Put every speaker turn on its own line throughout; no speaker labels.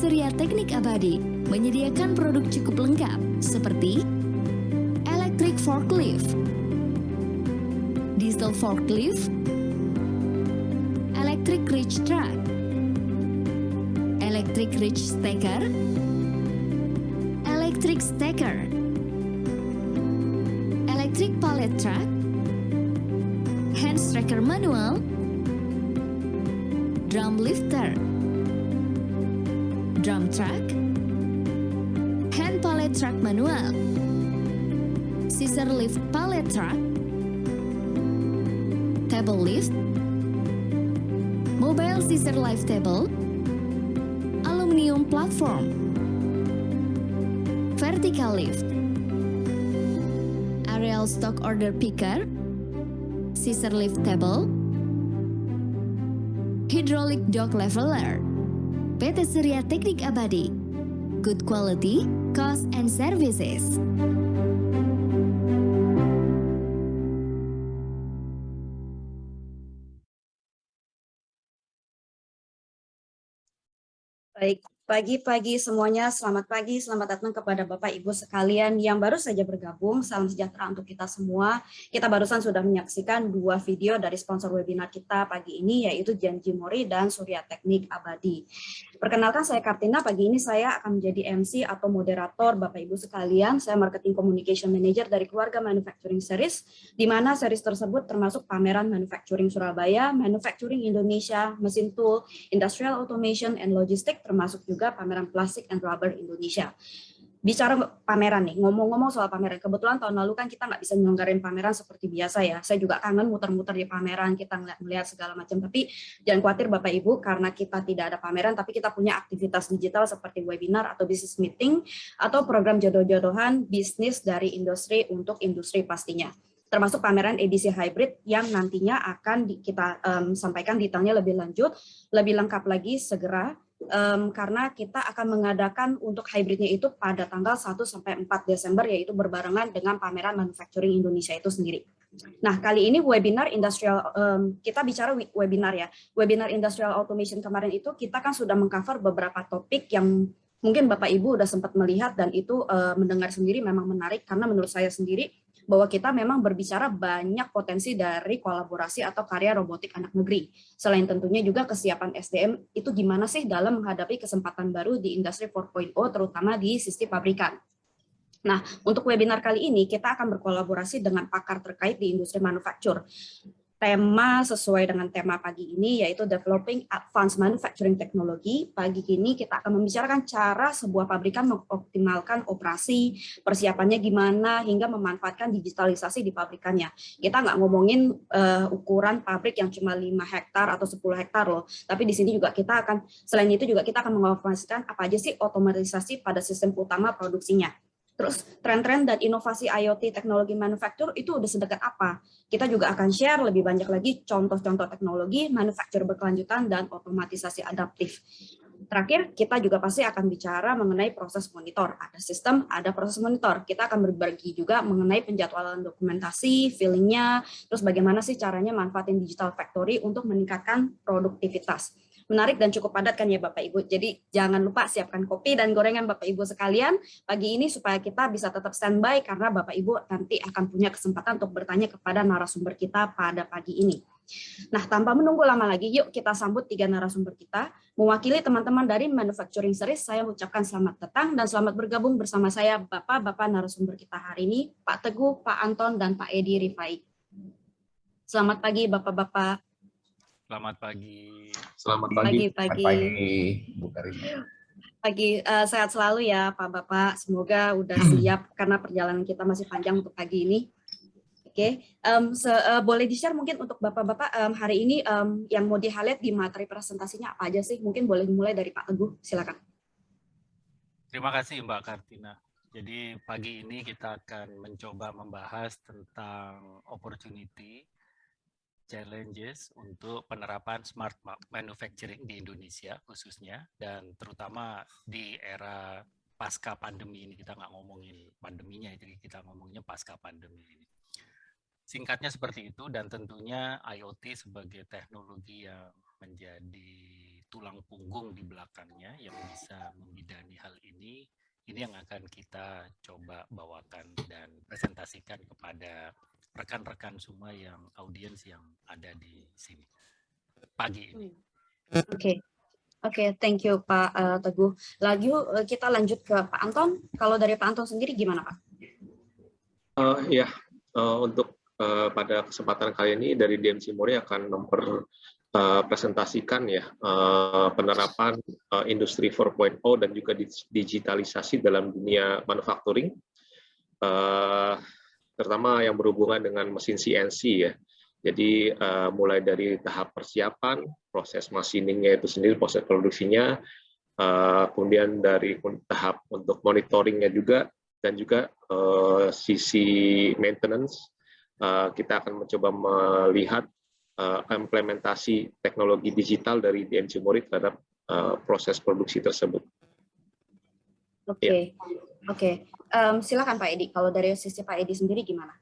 Surya Teknik Abadi menyediakan produk cukup lengkap seperti electric forklift, diesel forklift, electric reach truck, electric reach stacker, electric stacker, electric pallet truck, hand stacker manual, drum lifter, drum truck, hand pallet truck manual, scissor lift pallet truck, table lift, mobile scissor lift table, aluminium platform, vertical lift, aerial stock order picker, scissor lift table, hydraulic dock leveler. PT Surya Teknik Abadi, good quality, cost and services.
Baik, pagi-pagi semuanya, selamat pagi, selamat datang kepada Bapak Ibu sekalian yang baru saja bergabung. Salam sejahtera untuk kita semua. Kita barusan sudah menyaksikan 2 video dari sponsor webinar kita pagi ini, yaitu Janji Mori dan Surya Teknik Abadi. Perkenalkan, saya Kartina. Pagi ini saya akan menjadi MC atau moderator Bapak Ibu sekalian. Saya Marketing Communication Manager dari Keluarga Manufacturing Series, di mana series tersebut termasuk pameran Manufacturing Surabaya, Manufacturing Indonesia, Mesin Tool, Industrial Automation and Logistics, termasuk juga pameran Plastik and Rubber Indonesia. Bicara pameran nih, ngomong-ngomong soal pameran, kebetulan tahun lalu kan kita nggak bisa nyelenggarain pameran seperti biasa ya. Saya juga kangen muter-muter di pameran, kita melihat segala macam. Tapi jangan khawatir Bapak Ibu, karena kita tidak ada pameran, tapi kita punya aktivitas digital seperti webinar atau business meeting, atau program jodoh-jodohan bisnis dari industri untuk industri pastinya. Termasuk pameran edisi hybrid yang nantinya akan kita sampaikan detailnya lebih lanjut, lebih lengkap lagi segera. Karena kita akan mengadakan untuk hybridnya itu pada tanggal 1 sampai 4 Desember, yaitu berbarengan dengan pameran Manufacturing Indonesia itu sendiri. Nah, kali ini webinar industrial, kita bicara webinar ya. Webinar Industrial Automation kemarin itu kita kan sudah mengcover beberapa topik yang mungkin Bapak Ibu udah sempat melihat dan itu mendengar sendiri memang menarik, karena menurut saya sendiri bahwa kita memang berbicara banyak potensi dari kolaborasi atau karya robotik anak negeri. Selain tentunya juga kesiapan SDM itu gimana sih dalam menghadapi kesempatan baru di industri 4.0, terutama di sisi pabrikan. Nah, untuk webinar kali ini kita akan berkolaborasi dengan pakar terkait di industri manufaktur. Tema sesuai dengan tema pagi ini yaitu Developing Advanced Manufacturing Technology. Pagi ini kita akan membicarakan cara sebuah pabrikan mengoptimalkan operasi, persiapannya gimana, hingga memanfaatkan digitalisasi di pabrikannya. Kita nggak ngomongin ukuran pabrik yang cuma 5 hektar atau 10 hektar loh, tapi di sini juga kita akan, selain itu juga kita akan mengoperasikan apa aja sih otomatisasi pada sistem utama produksinya. Terus tren-tren dan inovasi IoT teknologi manufaktur itu udah sedekat apa? Kita juga akan share lebih banyak lagi contoh-contoh teknologi manufaktur berkelanjutan dan otomatisasi adaptif. Terakhir, kita juga pasti akan bicara mengenai proses monitor. Ada sistem, ada proses monitor. Kita akan berbagi juga mengenai penjadwalan dokumentasi, feelingnya, terus bagaimana sih caranya manfaatin digital factory untuk meningkatkan produktivitas. Menarik dan cukup padat kan ya Bapak Ibu. Jadi jangan lupa siapkan kopi dan gorengan Bapak Ibu sekalian pagi ini supaya kita bisa tetap standby, karena Bapak Ibu nanti akan punya kesempatan untuk bertanya kepada narasumber kita pada pagi ini. Nah, tanpa menunggu lama lagi, yuk kita sambut 3 narasumber kita. Mewakili teman-teman dari Manufacturing Series, saya ucapkan selamat datang dan selamat bergabung bersama saya Bapak-Bapak narasumber kita hari ini, Pak Teguh, Pak Anton, dan Pak Edi Rifai. Selamat pagi Bapak-Bapak.
Selamat pagi.
Selamat pagi.
Pagi.
Selamat pagi, Bu Karina.
Pagi, sehat selalu ya Pak Bapak. Semoga udah siap karena perjalanan kita masih panjang untuk pagi ini. Oke, boleh di-share mungkin untuk Bapak-Bapak hari ini yang mau di-highlight di materi presentasinya apa aja sih? Mungkin boleh dimulai dari Pak Teguh, silakan.
Terima kasih Mbak Kartina. Jadi pagi ini kita akan mencoba membahas tentang opportunity, challenges untuk penerapan smart manufacturing di Indonesia khususnya, dan terutama di era pasca pandemi ini. Kita nggak ngomongin pandeminya, jadi kita ngomongnya pasca pandemi ini. Singkatnya seperti itu, dan tentunya IoT sebagai teknologi yang menjadi tulang punggung di belakangnya yang bisa membidani hal ini yang akan kita coba bawakan dan presentasikan kepada rekan-rekan semua yang audiens yang ada di sini pagi ini.
Oke, thank you Pak Teguh. Lagi kita lanjut ke Pak Anton. Kalau dari Pak Anton sendiri gimana Pak?
Untuk pada kesempatan kali ini dari DMC Mori akan presentasikan ya penerapan industri 4.0 dan juga digitalisasi dalam dunia manufacturing, terutama yang berhubungan dengan mesin CNC ya. Jadi mulai dari tahap persiapan, proses machiningnya itu sendiri, proses produksinya, kemudian dari tahap untuk monitoringnya juga, dan juga sisi maintenance, kita akan mencoba melihat implementasi teknologi digital dari DMC Mori terhadap proses produksi tersebut.
Oke. Silakan Pak Edi. Kalau dari sisi Pak Edi sendiri gimana?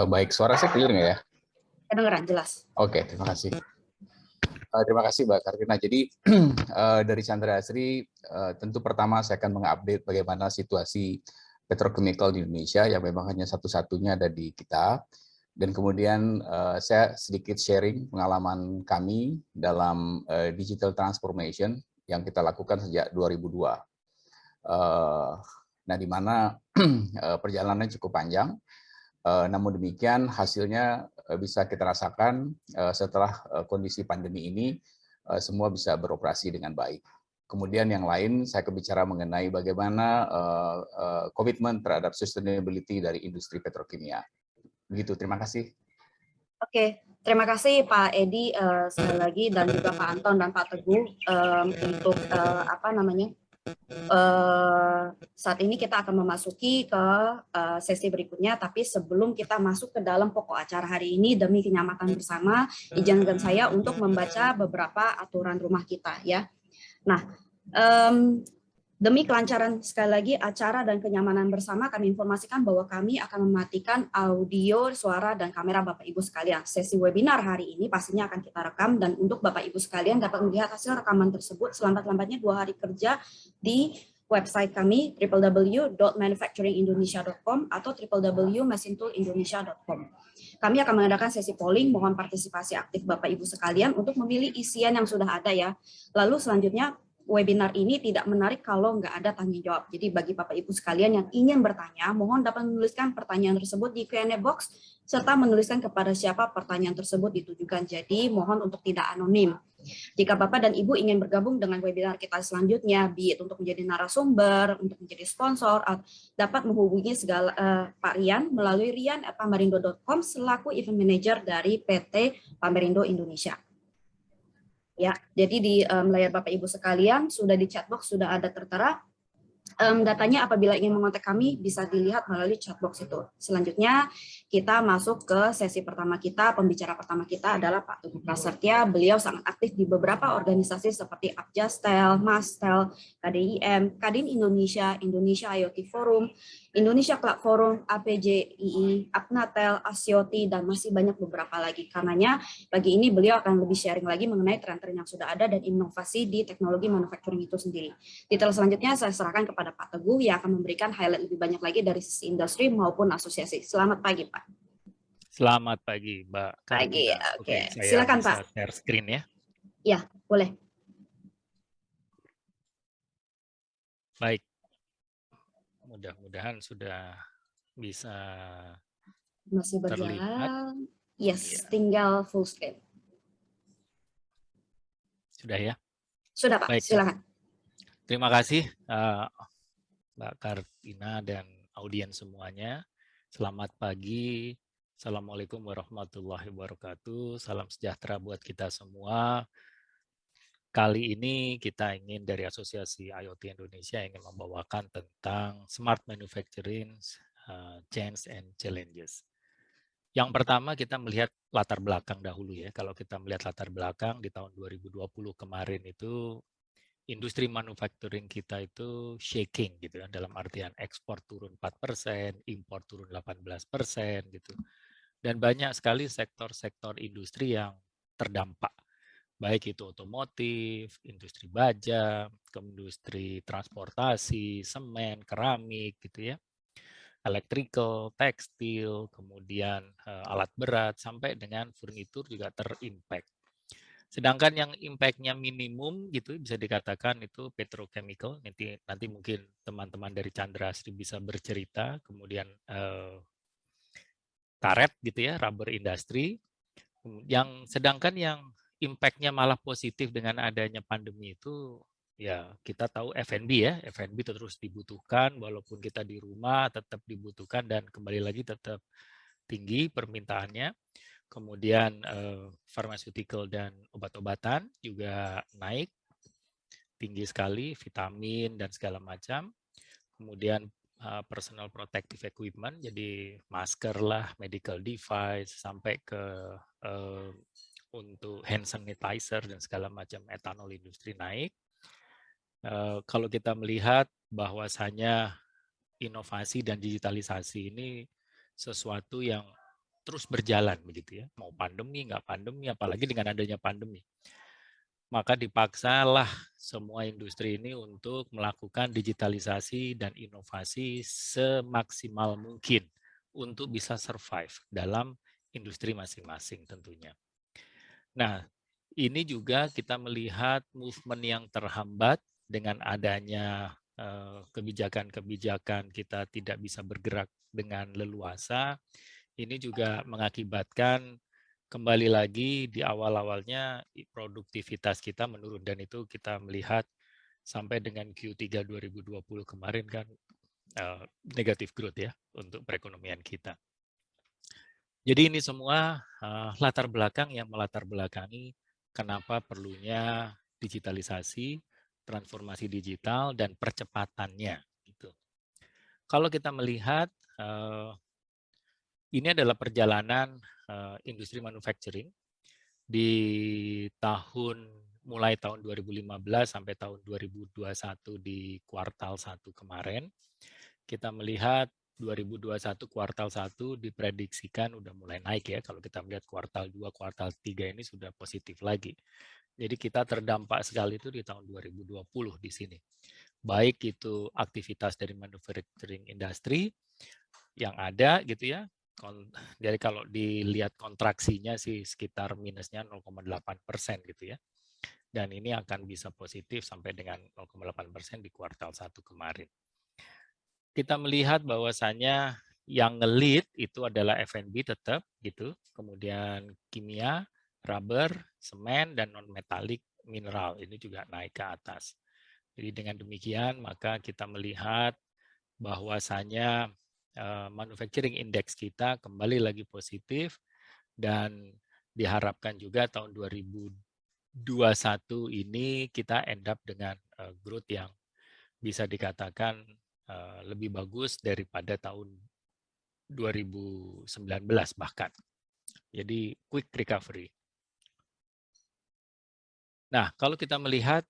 Baik, suara saya clear nggak ya?
Kedengeran, jelas.
Oke, terima kasih. Terima kasih Mbak Kartina. Jadi dari Chandra Asri, tentu pertama saya akan mengupdate bagaimana situasi petrochemical di Indonesia yang memang hanya satu-satunya ada di kita. Dan kemudian saya sedikit sharing pengalaman kami dalam digital transformation yang kita lakukan sejak 2002. Nah, di mana perjalanannya cukup panjang. Namun demikian hasilnya bisa kita rasakan setelah kondisi pandemi ini semua bisa beroperasi dengan baik. Kemudian yang lain saya bicara mengenai bagaimana komitmen terhadap sustainability dari industri petrokimia. Begitu, terima kasih. Oke,
terima kasih Pak Edi sekali lagi dan juga Pak Anton dan Pak Teguh untuk saat ini kita akan memasuki ke sesi berikutnya, tapi sebelum kita masuk ke dalam pokok acara hari ini, demi kenyamanan bersama, izinkan saya untuk membaca beberapa aturan rumah kita ya. Nah, demi kelancaran sekali lagi acara dan kenyamanan bersama, kami informasikan bahwa kami akan mematikan audio, suara, dan kamera Bapak Ibu sekalian. Sesi webinar hari ini pastinya akan kita rekam, dan untuk Bapak Ibu sekalian dapat melihat hasil rekaman tersebut selambat-lambatnya 2 hari kerja di website kami www.manufacturingindonesia.com atau www.macintoolindonesia.com. Kami akan mengadakan sesi polling, mohon partisipasi aktif Bapak Ibu sekalian untuk memilih isian yang sudah ada ya. Lalu selanjutnya, webinar ini tidak menarik kalau nggak ada tanya jawab. Jadi bagi Bapak Ibu sekalian yang ingin bertanya, mohon dapat menuliskan pertanyaan tersebut di Q&A box, serta menuliskan kepada siapa pertanyaan tersebut ditujukan. Jadi mohon untuk tidak anonim. Jika Bapak dan Ibu ingin bergabung dengan webinar kita selanjutnya, untuk menjadi narasumber, untuk menjadi sponsor, dapat menghubungi Pak Rian melalui rian@pamerindo.com selaku event manager dari PT Pamerindo Indonesia. Ya, jadi di layar Bapak Ibu sekalian sudah di chatbox sudah ada tertera datanya. Apabila ingin mengontak kami bisa dilihat melalui chatbox itu. Selanjutnya kita masuk ke sesi pertama kita. Pembicara pertama kita adalah Pak Teguh Prasetya. Beliau sangat aktif di beberapa organisasi seperti Apjastel, Mastel, KDIM, Kadin Indonesia, Indonesia IoT Forum, Indonesia Cloud Forum, APJII, Apnatel, Asioti, dan masih banyak beberapa lagi. Karenanya, pagi ini beliau akan lebih sharing lagi mengenai tren-tren yang sudah ada dan inovasi di teknologi manufacturing itu sendiri. Detail selanjutnya saya serahkan kepada Pak Teguh yang akan memberikan highlight lebih banyak lagi dari sisi industri maupun asosiasi. Selamat pagi, Pak.
Selamat pagi, Mbak Kartina.
Pagi, oke.
Saya
Silakan,
bisa
Pak.
share screen ya.
Ya, boleh.
Baik. Mudah-mudahan sudah bisa
masih
terlihat.
Berjalan. Yes,
Ya.
Tinggal full screen.
Sudah ya?
Sudah, Pak.
Baik.
Silakan.
Terima kasih Mbak Kartina dan audiens semuanya. Selamat pagi. Assalamualaikum warahmatullahi wabarakatuh. Salam sejahtera buat kita semua. Kali ini kita ingin dari Asosiasi IoT Indonesia ingin membawakan tentang Smart Manufacturing Change and Challenges. Yang pertama kita melihat latar belakang dahulu ya. Kalau kita melihat latar belakang di tahun 2020 kemarin itu industri manufacturing kita itu shaking gitu ya. Dalam artian ekspor turun 4%, impor turun 18% gitu. Dan banyak sekali sektor-sektor industri yang terdampak. baik itu otomotif, industri baja, industri transportasi, semen, keramik gitu ya, electrical, tekstil, kemudian alat berat, sampai dengan furnitur juga terimpact. Sedangkan yang impact-nya minimum gitu bisa dikatakan itu petrochemical. Nanti mungkin teman-teman dari Chandra Asri bisa bercerita. Kemudian karet gitu ya, rubber industry. Sedangkan yang impact-nya malah positif dengan adanya pandemi itu ya kita tahu F&B ya, F&B terus dibutuhkan walaupun kita di rumah tetap dibutuhkan dan kembali lagi tetap tinggi permintaannya. Kemudian pharmaceutical dan obat-obatan juga naik tinggi sekali, vitamin dan segala macam. Kemudian personal protective equipment, jadi masker lah, medical device, sampai ke untuk hand sanitizer dan segala macam etanol industri naik. Kalau kita melihat bahwasanya inovasi dan digitalisasi ini sesuatu yang terus berjalan begitu ya, mau pandemi nggak pandemi, apalagi dengan adanya pandemi, maka dipaksalah semua industri ini untuk melakukan digitalisasi dan inovasi semaksimal mungkin untuk bisa survive dalam industri masing-masing tentunya. Nah, ini juga kita melihat movement yang terhambat dengan adanya kebijakan-kebijakan kita tidak bisa bergerak dengan leluasa. Ini juga mengakibatkan kembali lagi di awal-awalnya produktivitas kita menurun dan itu kita melihat sampai dengan Q3 2020 kemarin kan negatif growth ya untuk perekonomian kita. Jadi ini semua latar belakang yang melatar belakangi kenapa perlunya digitalisasi, transformasi digital dan percepatannya. Gitu. Kalau kita melihat ini adalah perjalanan industri manufacturing di mulai tahun 2015 sampai tahun 2021 di kuartal 1 kemarin. Kita melihat 2021 kuartal 1 diprediksikan udah mulai naik ya. Kalau kita melihat kuartal 2, kuartal 3 ini sudah positif lagi. Jadi kita terdampak sekali itu di tahun 2020 di sini. Baik itu aktivitas dari manufacturing industry yang ada gitu ya. Jadi kalau dilihat kontraksinya sih sekitar minusnya 0,8% gitu ya. Dan ini akan bisa positif sampai dengan 0,8% di kuartal 1 kemarin. Kita melihat bahwasannya yang nge-lead itu adalah F&B tetap gitu, kemudian kimia, rubber, semen, dan non-metalik mineral ini juga naik ke atas. Jadi dengan demikian maka kita melihat bahwasanya manufacturing index kita kembali lagi positif dan diharapkan juga tahun 2021 ini kita end up dengan growth yang bisa dikatakan lebih bagus daripada tahun 2019 bahkan. Jadi quick recovery. Nah, kalau kita melihat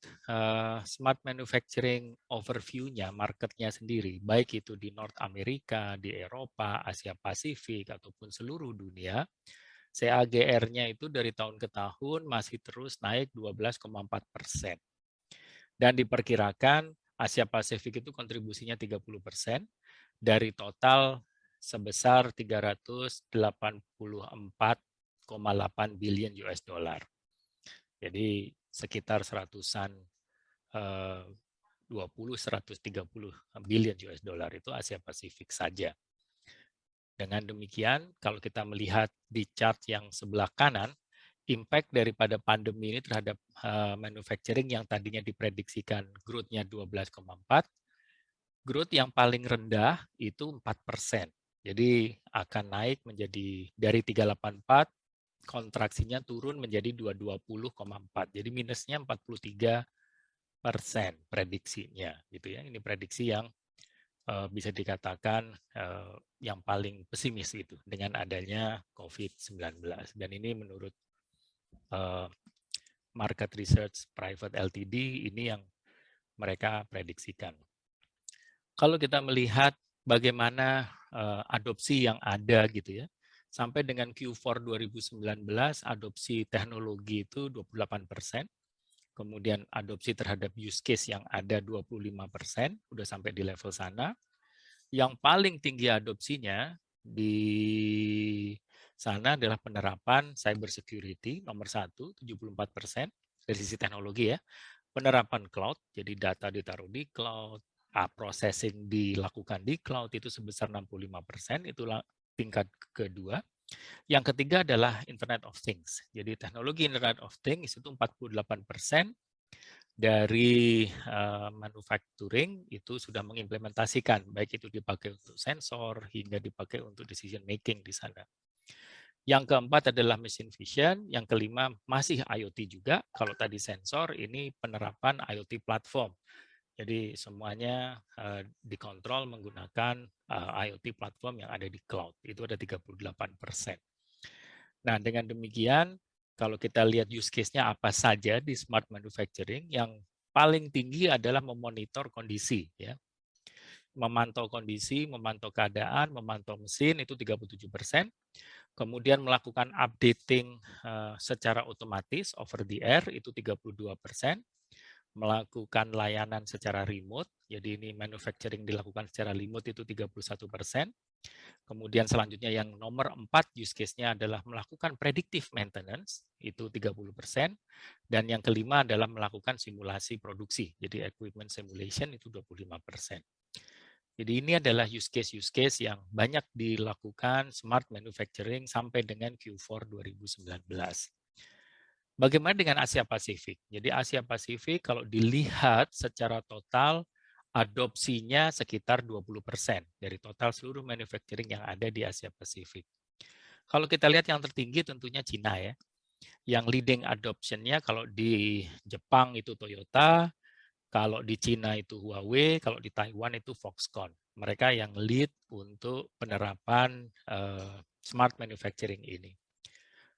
smart manufacturing overview-nya, market-nya sendiri, baik itu di North America, di Eropa, Asia Pasifik, ataupun seluruh dunia, CAGR-nya itu dari tahun ke tahun masih terus naik 12,4%. Dan diperkirakan Asia Pasifik itu kontribusinya 30% dari total sebesar 384,8 billion US dollar. Jadi sekitar 120-130 billion US dollar itu Asia Pasifik saja. Dengan demikian, kalau kita melihat di chart yang sebelah kanan, impact daripada pandemi ini terhadap manufacturing yang tadinya diprediksikan growth-nya 12,4, growth yang paling rendah itu 4%. Jadi akan naik menjadi dari 384, kontraksinya turun menjadi 220,4. Jadi minusnya 43% prediksinya, gitu ya. Ini prediksi yang bisa dikatakan yang paling pesimis gitu dengan adanya COVID-19. Dan ini menurut Market Research Private Ltd ini yang mereka prediksikan. Kalau kita melihat bagaimana adopsi yang ada gitu ya Sampai dengan Q4 2019, adopsi teknologi itu 28%. Kemudian adopsi terhadap use case yang ada 25%, udah sampai di level sana. Yang paling tinggi adopsinya di sana adalah penerapan cyber security, nomor 1, 74% dari sisi teknologi ya. Penerapan cloud, jadi data ditaruh di cloud, processing dilakukan di cloud itu sebesar 65%, itulah tingkat kedua. Yang ketiga adalah Internet of Things. Jadi teknologi Internet of Things itu 48% dari manufacturing itu sudah mengimplementasikan, baik itu dipakai untuk sensor hingga dipakai untuk decision making di sana. Yang keempat adalah machine vision, yang kelima masih IoT juga. Kalau tadi sensor, ini penerapan IoT platform. Jadi semuanya dikontrol menggunakan IoT platform yang ada di cloud. Itu ada 38%. Nah, dengan demikian, kalau kita lihat use case-nya apa saja di smart manufacturing, yang paling tinggi adalah memonitor kondisi. Ya. Memantau kondisi, memantau keadaan, memantau mesin, itu 37%. Kemudian melakukan updating secara otomatis, over the air, itu 32%. Melakukan layanan secara remote, jadi ini manufacturing dilakukan secara remote itu 31%. Kemudian selanjutnya yang nomor 4 use case-nya adalah melakukan predictive maintenance, itu 30%. Dan yang kelima adalah melakukan simulasi produksi, jadi equipment simulation itu 25%. Jadi ini adalah use case yang banyak dilakukan smart manufacturing sampai dengan Q4 2019. Bagaimana dengan Asia Pasifik? Jadi Asia Pasifik kalau dilihat secara total adopsinya sekitar 20% dari total seluruh manufacturing yang ada di Asia Pasifik. Kalau kita lihat yang tertinggi tentunya Cina ya. Yang leading adoption-nya kalau di Jepang itu Toyota, kalau di Cina itu Huawei, kalau di Taiwan itu Foxconn. Mereka yang lead untuk penerapan smart manufacturing ini.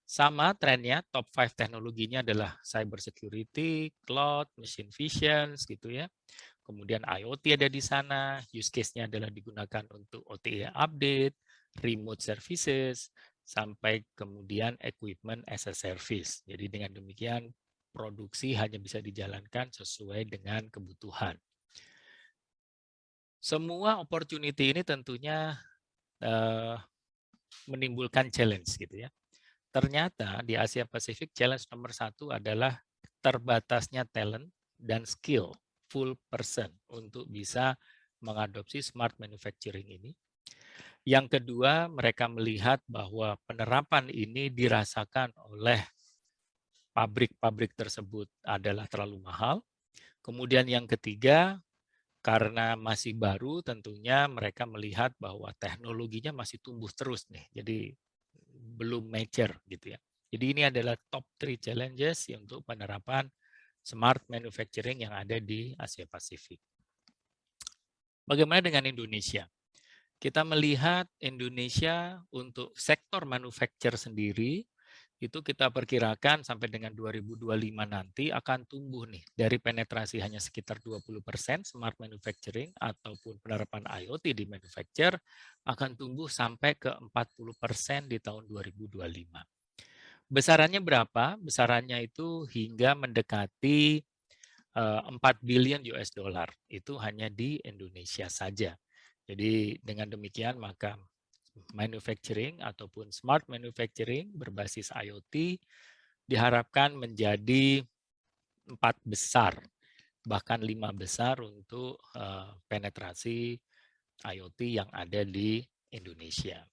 Sama trennya, top 5 teknologinya adalah cyber security, cloud, machine vision, gitu ya. Kemudian IoT ada di sana, use case-nya adalah digunakan untuk OTA update, remote services, sampai kemudian equipment as a service. Jadi dengan demikian, produksi hanya bisa dijalankan sesuai dengan kebutuhan. Semua opportunity ini tentunya menimbulkan challenge gitu ya. Ternyata di Asia Pasifik challenge nomor 1 adalah terbatasnya talent dan skill full person untuk bisa mengadopsi smart manufacturing ini. Yang kedua, mereka melihat bahwa penerapan ini dirasakan oleh pabrik-pabrik tersebut adalah terlalu mahal. Kemudian yang ketiga, karena masih baru tentunya mereka melihat bahwa teknologinya masih tumbuh terus nih. Jadi belum mature gitu ya. Jadi ini adalah top 3 challenges untuk penerapan smart manufacturing yang ada di Asia Pasifik. Bagaimana dengan Indonesia? Kita melihat Indonesia untuk sektor manufacture sendiri itu kita perkirakan sampai dengan 2025 nanti akan tumbuh nih dari penetrasi hanya sekitar 20% smart manufacturing ataupun penerapan IoT di manufacture akan tumbuh sampai ke 40% di tahun 2025. Besarannya berapa? Besarannya itu hingga mendekati 4 billion US dollar. Itu hanya di Indonesia saja. Jadi dengan demikian maka manufacturing ataupun smart manufacturing berbasis IoT diharapkan menjadi 4 besar, bahkan 5 besar untuk penetrasi IoT yang ada di Indonesia.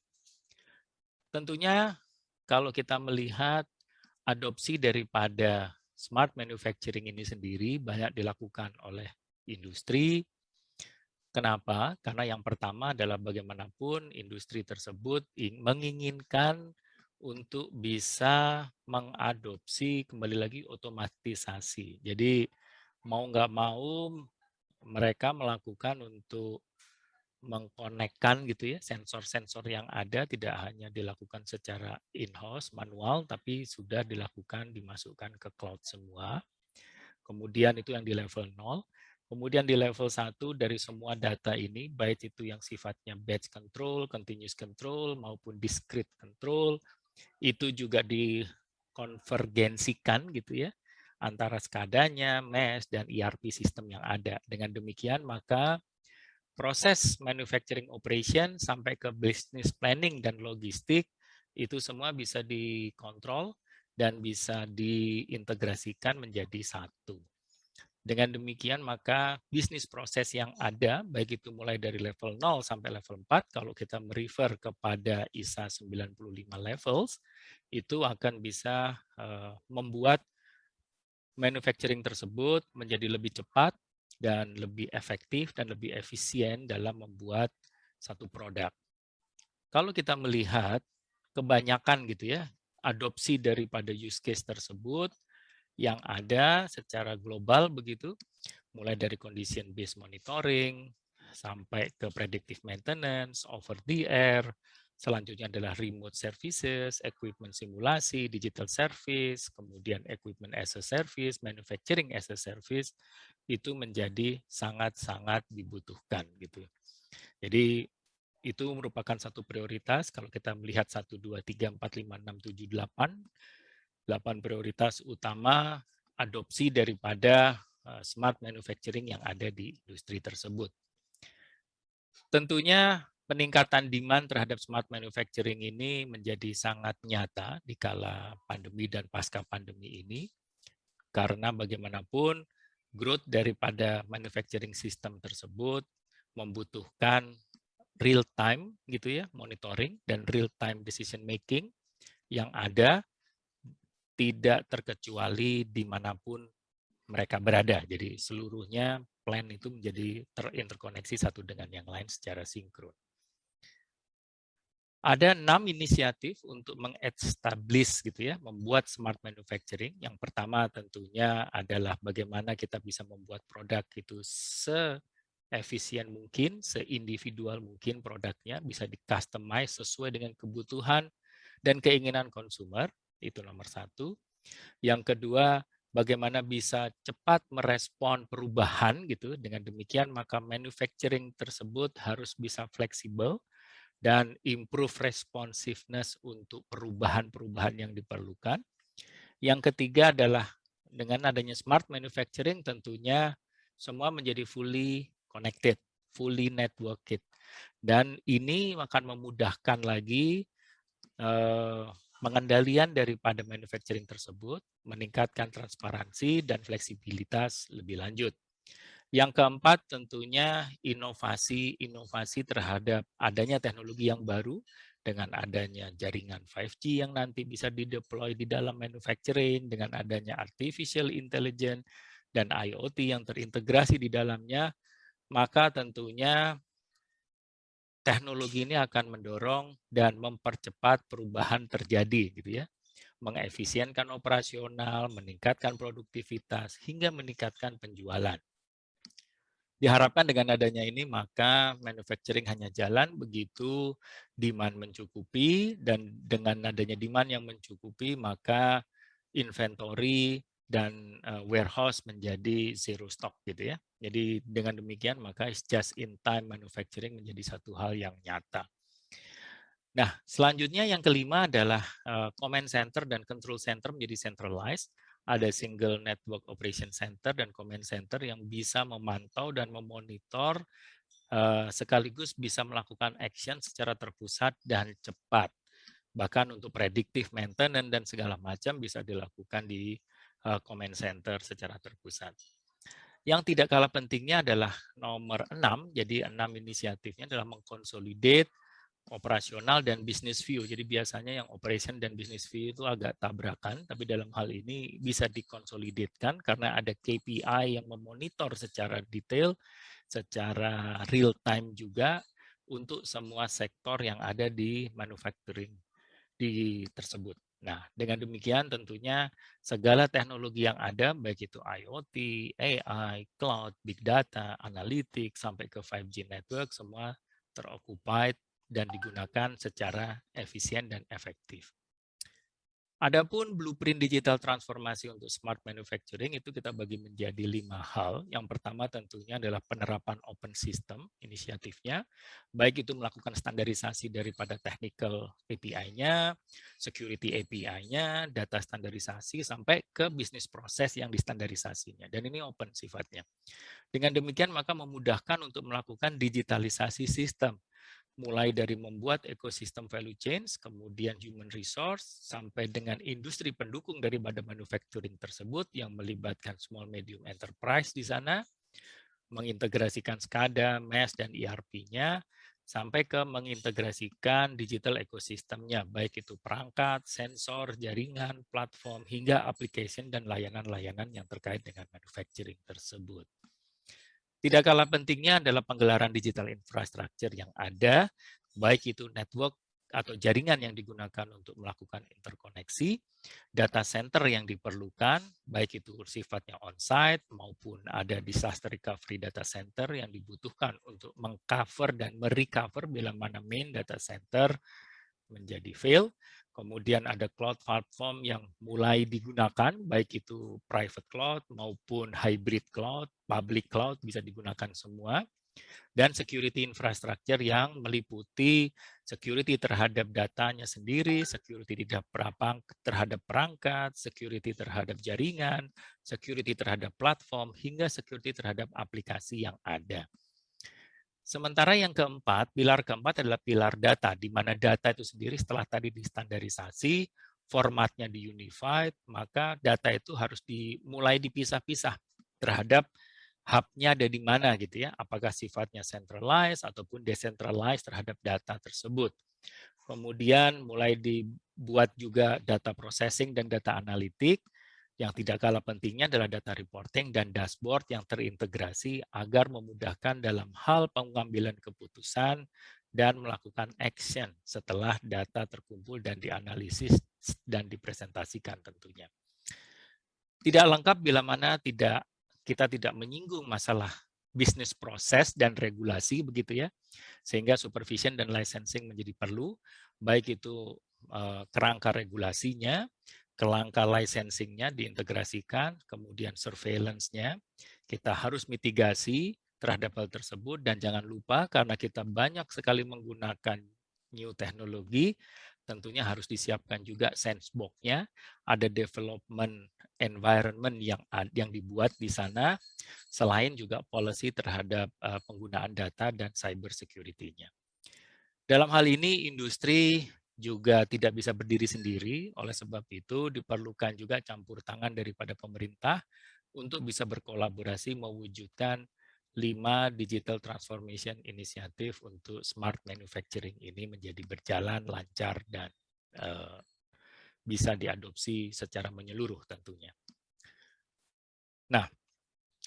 Tentunya kalau kita melihat adopsi daripada smart manufacturing ini sendiri banyak dilakukan oleh industri. Kenapa? Karena yang pertama adalah bagaimanapun industri tersebut menginginkan untuk bisa mengadopsi kembali lagi otomatisasi. Jadi mau nggak mau mereka melakukan untuk mengkonekkan gitu ya sensor-sensor yang ada tidak hanya dilakukan secara in-house manual tapi sudah dilakukan dimasukkan ke cloud semua. Kemudian itu yang di level 0. Kemudian di level 1 dari semua data ini, baik itu yang sifatnya batch control, continuous control, maupun discrete control, itu juga dikonvergensikan gitu ya, antara SCADA-nya, MES, dan ERP sistem yang ada. Dengan demikian, maka proses manufacturing operation sampai ke business planning dan logistik, itu semua bisa dikontrol dan bisa diintegrasikan menjadi satu. Dengan demikian, maka bisnis proses yang ada, baik itu mulai dari level 0 sampai level 4, kalau kita merefer kepada ISA 95 levels, itu akan bisa membuat manufacturing tersebut menjadi lebih cepat dan lebih efektif dan lebih efisien dalam membuat satu produk. Kalau kita melihat kebanyakan gitu ya, adopsi daripada use case tersebut yang ada secara global begitu, mulai dari condition based monitoring sampai ke predictive maintenance, over the air, selanjutnya adalah remote services, equipment simulasi, digital service, kemudian equipment as a service, manufacturing as a service, itu menjadi sangat-sangat dibutuhkan gitu. Jadi itu merupakan satu prioritas kalau kita melihat 1, 2, 3, 4, 5, 6, 7, 8, 8 prioritas utama adopsi daripada smart manufacturing yang ada di industri tersebut. Tentunya peningkatan demand terhadap smart manufacturing ini menjadi sangat nyata di kala pandemi dan pasca pandemi ini, karena bagaimanapun growth daripada manufacturing system tersebut membutuhkan real time gitu ya, monitoring dan real time decision making yang ada tidak terkecuali dimanapun mereka berada. Jadi seluruhnya plan itu menjadi terinterkoneksi satu dengan yang lain secara sinkron. Ada 6 inisiatif untuk meng-establish gitu ya, membuat smart manufacturing. Yang pertama tentunya adalah bagaimana kita bisa membuat produk itu se-efisien mungkin, se-individual mungkin produknya, bisa di-customize sesuai dengan kebutuhan dan keinginan konsumer, itu nomor 1. Yang kedua, bagaimana bisa cepat merespon perubahan gitu. Dengan demikian maka manufacturing tersebut harus bisa fleksibel dan improve responsiveness untuk perubahan-perubahan yang diperlukan. Yang ketiga adalah dengan adanya smart manufacturing tentunya semua menjadi fully connected, fully networked. Dan ini akan memudahkan lagi pengendalian daripada manufacturing tersebut, meningkatkan transparansi dan fleksibilitas lebih lanjut. Yang keempat tentunya inovasi terhadap adanya teknologi yang baru dengan adanya jaringan 5G yang nanti bisa dideploy di dalam manufacturing, dengan adanya artificial intelligence dan IoT yang terintegrasi di dalamnya, maka tentunya teknologi ini akan mendorong dan mempercepat perubahan terjadi gitu ya. Mengefisienkan operasional, meningkatkan produktivitas hingga meningkatkan penjualan. Diharapkan dengan adanya ini maka manufacturing hanya jalan begitu demand mencukupi, dan dengan adanya demand yang mencukupi maka inventory dan warehouse menjadi zero stock gitu ya. Jadi dengan demikian maka just in time manufacturing menjadi satu hal yang nyata. Nah, selanjutnya yang kelima adalah command center dan control center menjadi centralized. Ada single network operation center dan command center yang bisa memantau dan memonitor sekaligus bisa melakukan action secara terpusat dan cepat. Bahkan untuk predictive maintenance dan segala macam bisa dilakukan di command center secara terpusat. Yang tidak kalah pentingnya adalah nomor 6, jadi 6 inisiatifnya adalah mengkonsolidate operasional dan business view. Jadi biasanya yang operation dan business view itu agak tabrakan, tapi dalam hal ini bisa dikonsolidasikan karena ada KPI yang memonitor secara detail, secara real time juga untuk semua sektor yang ada di manufacturing di tersebut. Nah, dengan demikian tentunya segala teknologi yang ada, baik itu IoT, AI, cloud, big data, analytics, sampai ke 5G network, semua teroccupied dan digunakan secara efisien dan efektif. Adapun blueprint digital transformasi untuk smart manufacturing itu kita bagi menjadi 5 hal. Yang pertama tentunya adalah penerapan open system inisiatifnya, baik itu melakukan standarisasi daripada technical API-nya, security API-nya, data standarisasi, sampai ke bisnis proses yang distandarisasinya. Dan ini open sifatnya. Dengan demikian maka memudahkan untuk melakukan digitalisasi sistem, mulai dari membuat ekosistem value chain, kemudian human resource, sampai dengan industri pendukung daripada manufacturing tersebut yang melibatkan small medium enterprise di sana, mengintegrasikan SCADA, MES, dan ERP-nya, sampai ke mengintegrasikan digital ekosistemnya, baik itu perangkat, sensor, jaringan, platform, hingga application dan layanan-layanan yang terkait dengan manufacturing tersebut. Tidak kalah pentingnya adalah penggelaran digital infrastructure yang ada, baik itu network atau jaringan yang digunakan untuk melakukan interkoneksi, data center yang diperlukan, baik itu sifatnya on-site maupun ada disaster recovery data center yang dibutuhkan untuk mengcover dan merecover bila mana main data center menjadi fail. Kemudian ada cloud platform yang mulai digunakan, baik itu private cloud maupun hybrid cloud, public cloud bisa digunakan semua. Dan security infrastructure yang meliputi security terhadap datanya sendiri, security terhadap perangkat, security terhadap jaringan, security terhadap platform, hingga security terhadap aplikasi yang ada. Sementara yang keempat, pilar keempat adalah pilar data, di mana data itu sendiri setelah tadi distandarisasi, formatnya di-unified, maka data itu harus dimulai dipisah-pisah terhadap hub-nya ada di mana gitu ya, apakah sifatnya centralized ataupun decentralized terhadap data tersebut. Kemudian mulai dibuat juga data processing dan data analitik. Yang tidak kalah pentingnya adalah data reporting dan dashboard yang terintegrasi agar memudahkan dalam hal pengambilan keputusan dan melakukan action setelah data terkumpul dan dianalisis dan dipresentasikan tentunya. Tidak lengkap bila mana kita tidak menyinggung masalah bisnis proses dan regulasi begitu ya, sehingga supervision dan licensing menjadi perlu, baik itu kerangka regulasinya, kerangka licensingnya diintegrasikan, kemudian surveillance-nya, kita harus mitigasi terhadap hal tersebut, dan jangan lupa karena kita banyak sekali menggunakan new teknologi, tentunya harus disiapkan juga sandbox-nya, ada development environment yang dibuat di sana, selain juga policy terhadap penggunaan data dan cyber security-nya. Dalam hal ini industri juga tidak bisa berdiri sendiri, oleh sebab itu diperlukan juga campur tangan daripada pemerintah untuk bisa berkolaborasi mewujudkan 5 digital transformation inisiatif untuk smart manufacturing ini menjadi berjalan lancar dan bisa diadopsi secara menyeluruh tentunya. Nah,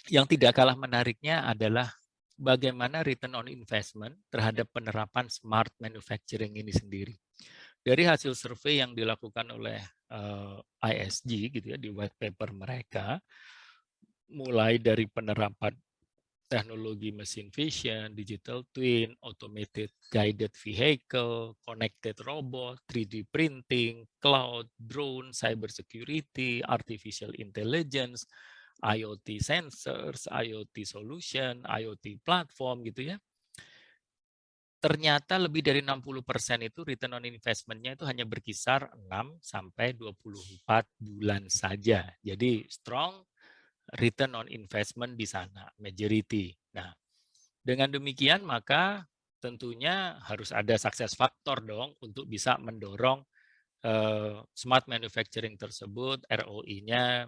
yang tidak kalah menariknya adalah bagaimana return on investment terhadap penerapan smart manufacturing ini sendiri. Dari hasil survei yang dilakukan oleh ISG gitu ya di white paper mereka, mulai dari penerapan teknologi machine vision, digital twin, automated guided vehicle, connected robot, 3D printing, cloud, drone, cyber security, artificial intelligence, IoT sensors, IoT solution, IoT platform gitu ya. Ternyata lebih dari 60% itu return on investment-nya itu hanya berkisar 6 sampai 24 bulan saja. Jadi strong return on investment di sana, majority. Nah, dengan demikian maka tentunya harus ada success factor dong untuk bisa mendorong smart manufacturing tersebut, ROI-nya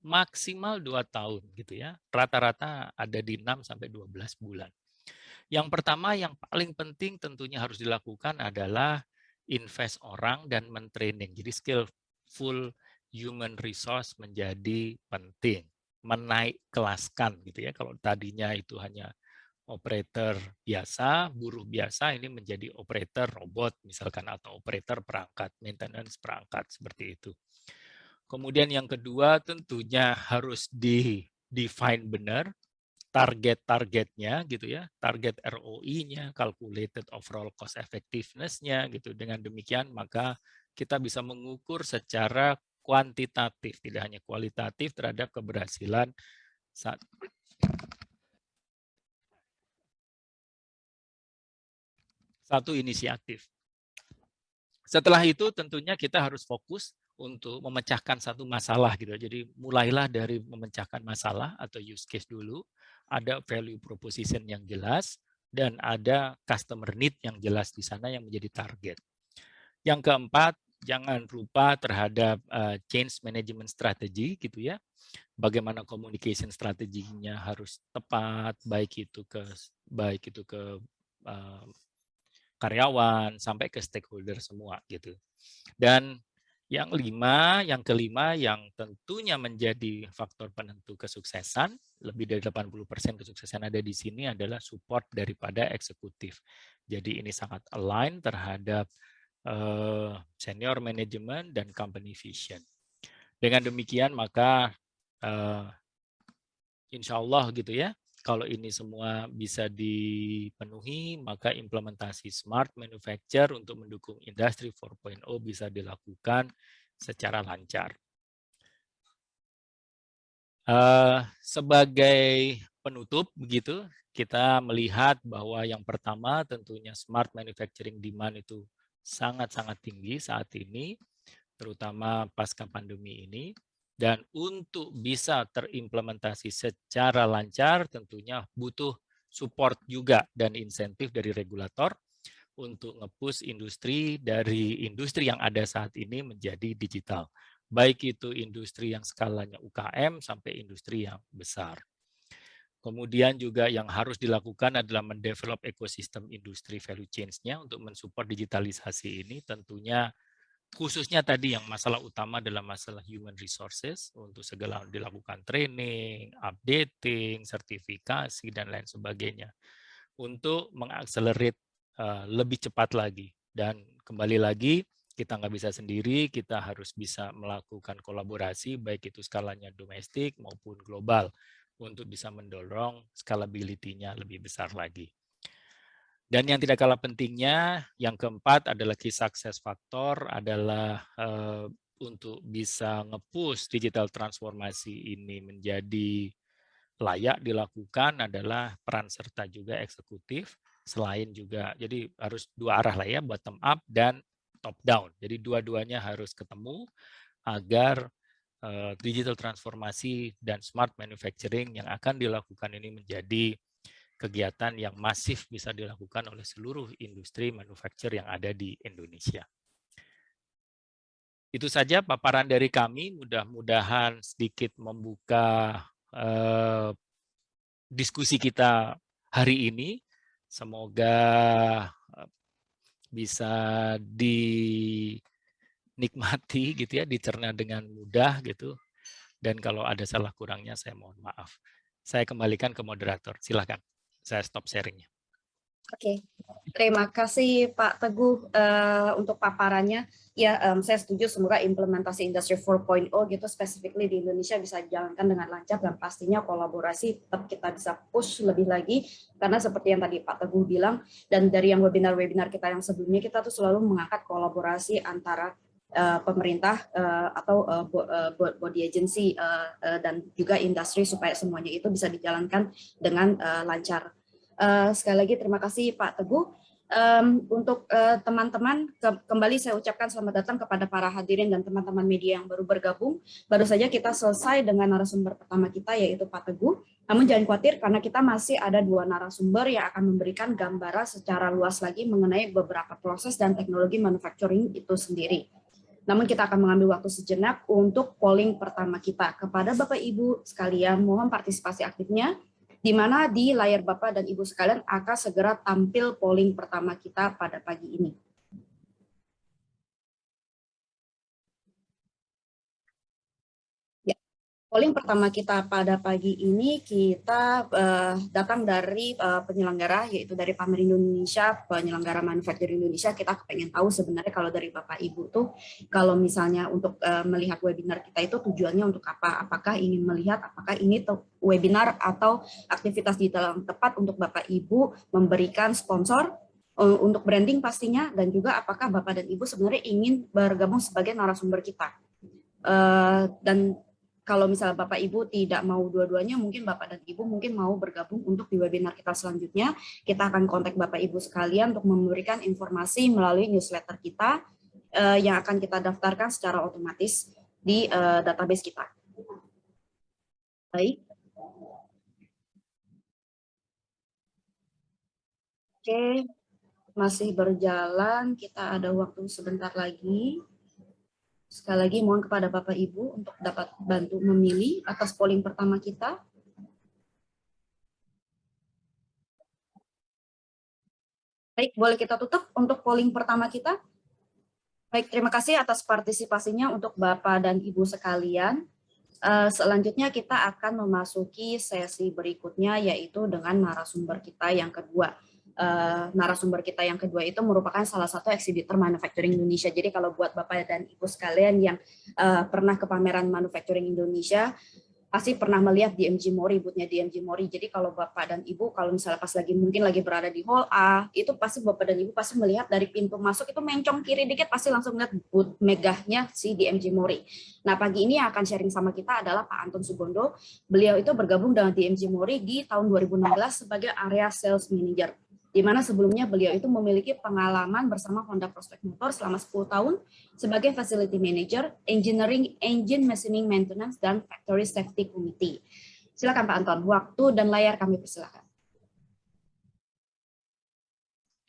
maksimal 2 tahun gitu ya. Rata-rata ada di 6 sampai 12 bulan. Yang pertama yang paling penting tentunya harus dilakukan adalah invest orang dan mentraining. Jadi skillful human resource menjadi penting. Menaik kelaskan gitu ya. Kalau tadinya itu hanya operator biasa, buruh biasa, ini menjadi operator robot misalkan atau operator perangkat, maintenance perangkat seperti itu. Kemudian yang kedua tentunya harus di-define benar target-targetnya gitu ya, target ROI-nya, calculated overall cost effectiveness-nya gitu. Dengan demikian maka
kita bisa mengukur secara kuantitatif, tidak hanya kualitatif terhadap keberhasilan satu inisiatif. Setelah itu tentunya kita harus fokus untuk memecahkan satu masalah gitu. Jadi mulailah dari memecahkan masalah atau use case dulu, ada value proposition yang jelas dan ada customer need yang jelas di sana yang menjadi target. Yang keempat, jangan lupa terhadap change management strategy gitu ya. Bagaimana communication strateginya harus tepat, baik itu ke karyawan sampai ke stakeholder semua gitu. Dan yang kelima yang tentunya menjadi faktor penentu kesuksesan, lebih dari 80% kesuksesan ada di sini adalah support daripada eksekutif. Jadi ini sangat align terhadap senior management dan company vision. Dengan demikian maka insya Allah gitu ya, kalau ini semua bisa dipenuhi, maka implementasi smart manufacture untuk mendukung industri 4.0 bisa dilakukan secara lancar. Sebagai penutup begitu, kita melihat bahwa yang pertama tentunya smart manufacturing demand itu sangat-sangat tinggi saat ini, terutama pasca pandemi ini. Dan untuk bisa terimplementasi secara lancar tentunya butuh support juga dan insentif dari regulator untuk nge-push industri dari industri yang ada saat ini menjadi digital. Baik itu industri yang skalanya UKM sampai industri yang besar. Kemudian juga yang harus dilakukan adalah mendevelop ekosistem industri value chains-nya untuk mensupport digitalisasi ini tentunya khususnya tadi yang masalah utama adalah masalah human resources untuk segala dilakukan training, updating, sertifikasi, dan lain sebagainya untuk mengakselerate lebih cepat lagi. Dan kembali lagi, kita nggak bisa sendiri, kita harus bisa melakukan kolaborasi, baik itu skalanya domestik maupun global, untuk bisa mendorong scalability-nya lebih besar lagi. Dan yang tidak kalah pentingnya, yang keempat adalah key success factor adalah untuk bisa nge-push digital transformasi ini menjadi layak dilakukan adalah peran serta juga eksekutif, selain juga, jadi harus dua arah lah ya, bottom up dan top down. Jadi dua-duanya harus ketemu agar digital transformasi dan smart manufacturing yang akan dilakukan ini menjadi kegiatan yang masif bisa dilakukan oleh seluruh industri manufaktur yang ada di Indonesia. Itu saja paparan dari kami, mudah-mudahan sedikit membuka diskusi kita hari ini. Semoga bisa dinikmati gitu ya, dicerna dengan mudah gitu. Dan kalau ada salah kurangnya saya mohon maaf. Saya kembalikan ke moderator, silakan. Saya stop sharingnya.
Oke, terima kasih Pak Teguh untuk paparannya. Ya, saya setuju semoga implementasi Industri 4.0 gitu specifically di Indonesia bisa dijalankan dengan lancar dan pastinya kolaborasi tetap kita bisa push lebih lagi karena seperti yang tadi Pak Teguh bilang dan dari yang webinar-webinar kita yang sebelumnya kita tuh selalu mengangkat kolaborasi antara pemerintah atau body agency dan juga industri supaya semuanya itu bisa dijalankan dengan lancar. Sekali lagi terima kasih Pak Teguh. Untuk teman-teman kembali saya ucapkan selamat datang kepada para hadirin dan teman-teman media yang baru bergabung. Baru saja kita selesai dengan narasumber pertama kita yaitu Pak Teguh. Namun jangan khawatir karena kita masih ada dua narasumber yang akan memberikan gambaran secara luas lagi mengenai beberapa proses dan teknologi manufacturing itu sendiri. Namun kita akan mengambil waktu sejenak untuk polling pertama kita. Kepada Bapak Ibu sekalian mohon partisipasi aktifnya, di mana di layar Bapak dan Ibu sekalian akan segera tampil polling pertama kita pada pagi ini. Ya, polling pertama kita pada pagi ini kita datang dari penyelenggara, yaitu dari Pamer Indonesia, penyelenggara manufacturing Indonesia. Kita pengen tahu sebenarnya kalau dari Bapak Ibu tuh, kalau misalnya untuk melihat webinar kita itu tujuannya untuk apa? Apakah ingin melihat, apakah ini webinar atau aktivitas digital yang tepat untuk Bapak Ibu memberikan sponsor, untuk branding pastinya, dan juga apakah Bapak dan Ibu sebenarnya ingin bergabung sebagai narasumber kita. Dan kalau misalnya Bapak Ibu tidak mau dua-duanya, mungkin Bapak dan Ibu mungkin mau bergabung untuk di webinar kita selanjutnya. Kita akan kontak Bapak Ibu sekalian untuk memberikan informasi melalui newsletter kita yang akan kita daftarkan secara otomatis di database kita. Baik. Oke, masih berjalan. Kita ada waktu sebentar lagi. Sekali lagi mohon kepada Bapak Ibu untuk dapat bantu memilih atas polling pertama kita. Baik, boleh kita tutup untuk polling pertama kita. Baik, terima kasih atas partisipasinya untuk Bapak dan Ibu sekalian. Selanjutnya kita akan memasuki sesi berikutnya, yaitu dengan narasumber kita yang kedua. Narasumber kita yang kedua itu merupakan salah satu exhibitor manufacturing Indonesia. Jadi kalau buat Bapak dan Ibu sekalian yang pernah ke pameran manufacturing Indonesia, pasti pernah melihat DMG Mori, booth-nya DMG Mori. Jadi kalau Bapak dan Ibu, kalau misalnya pas mungkin lagi berada di hall A, itu pasti Bapak dan Ibu pasti melihat dari pintu masuk itu mencong kiri dikit, pasti langsung melihat booth megahnya si DMG Mori. Nah, pagi ini yang akan sharing sama kita adalah Pak Anton Sugondo. Beliau itu bergabung dengan DMG Mori di tahun 2016 sebagai area sales manager, di mana sebelumnya beliau itu memiliki pengalaman bersama Honda Prospect Motor selama 10 tahun sebagai Facility Manager, Engineering, Engine Machining Maintenance, dan Factory Safety Committee. Silakan Pak Anton, waktu dan layar kami persilakan.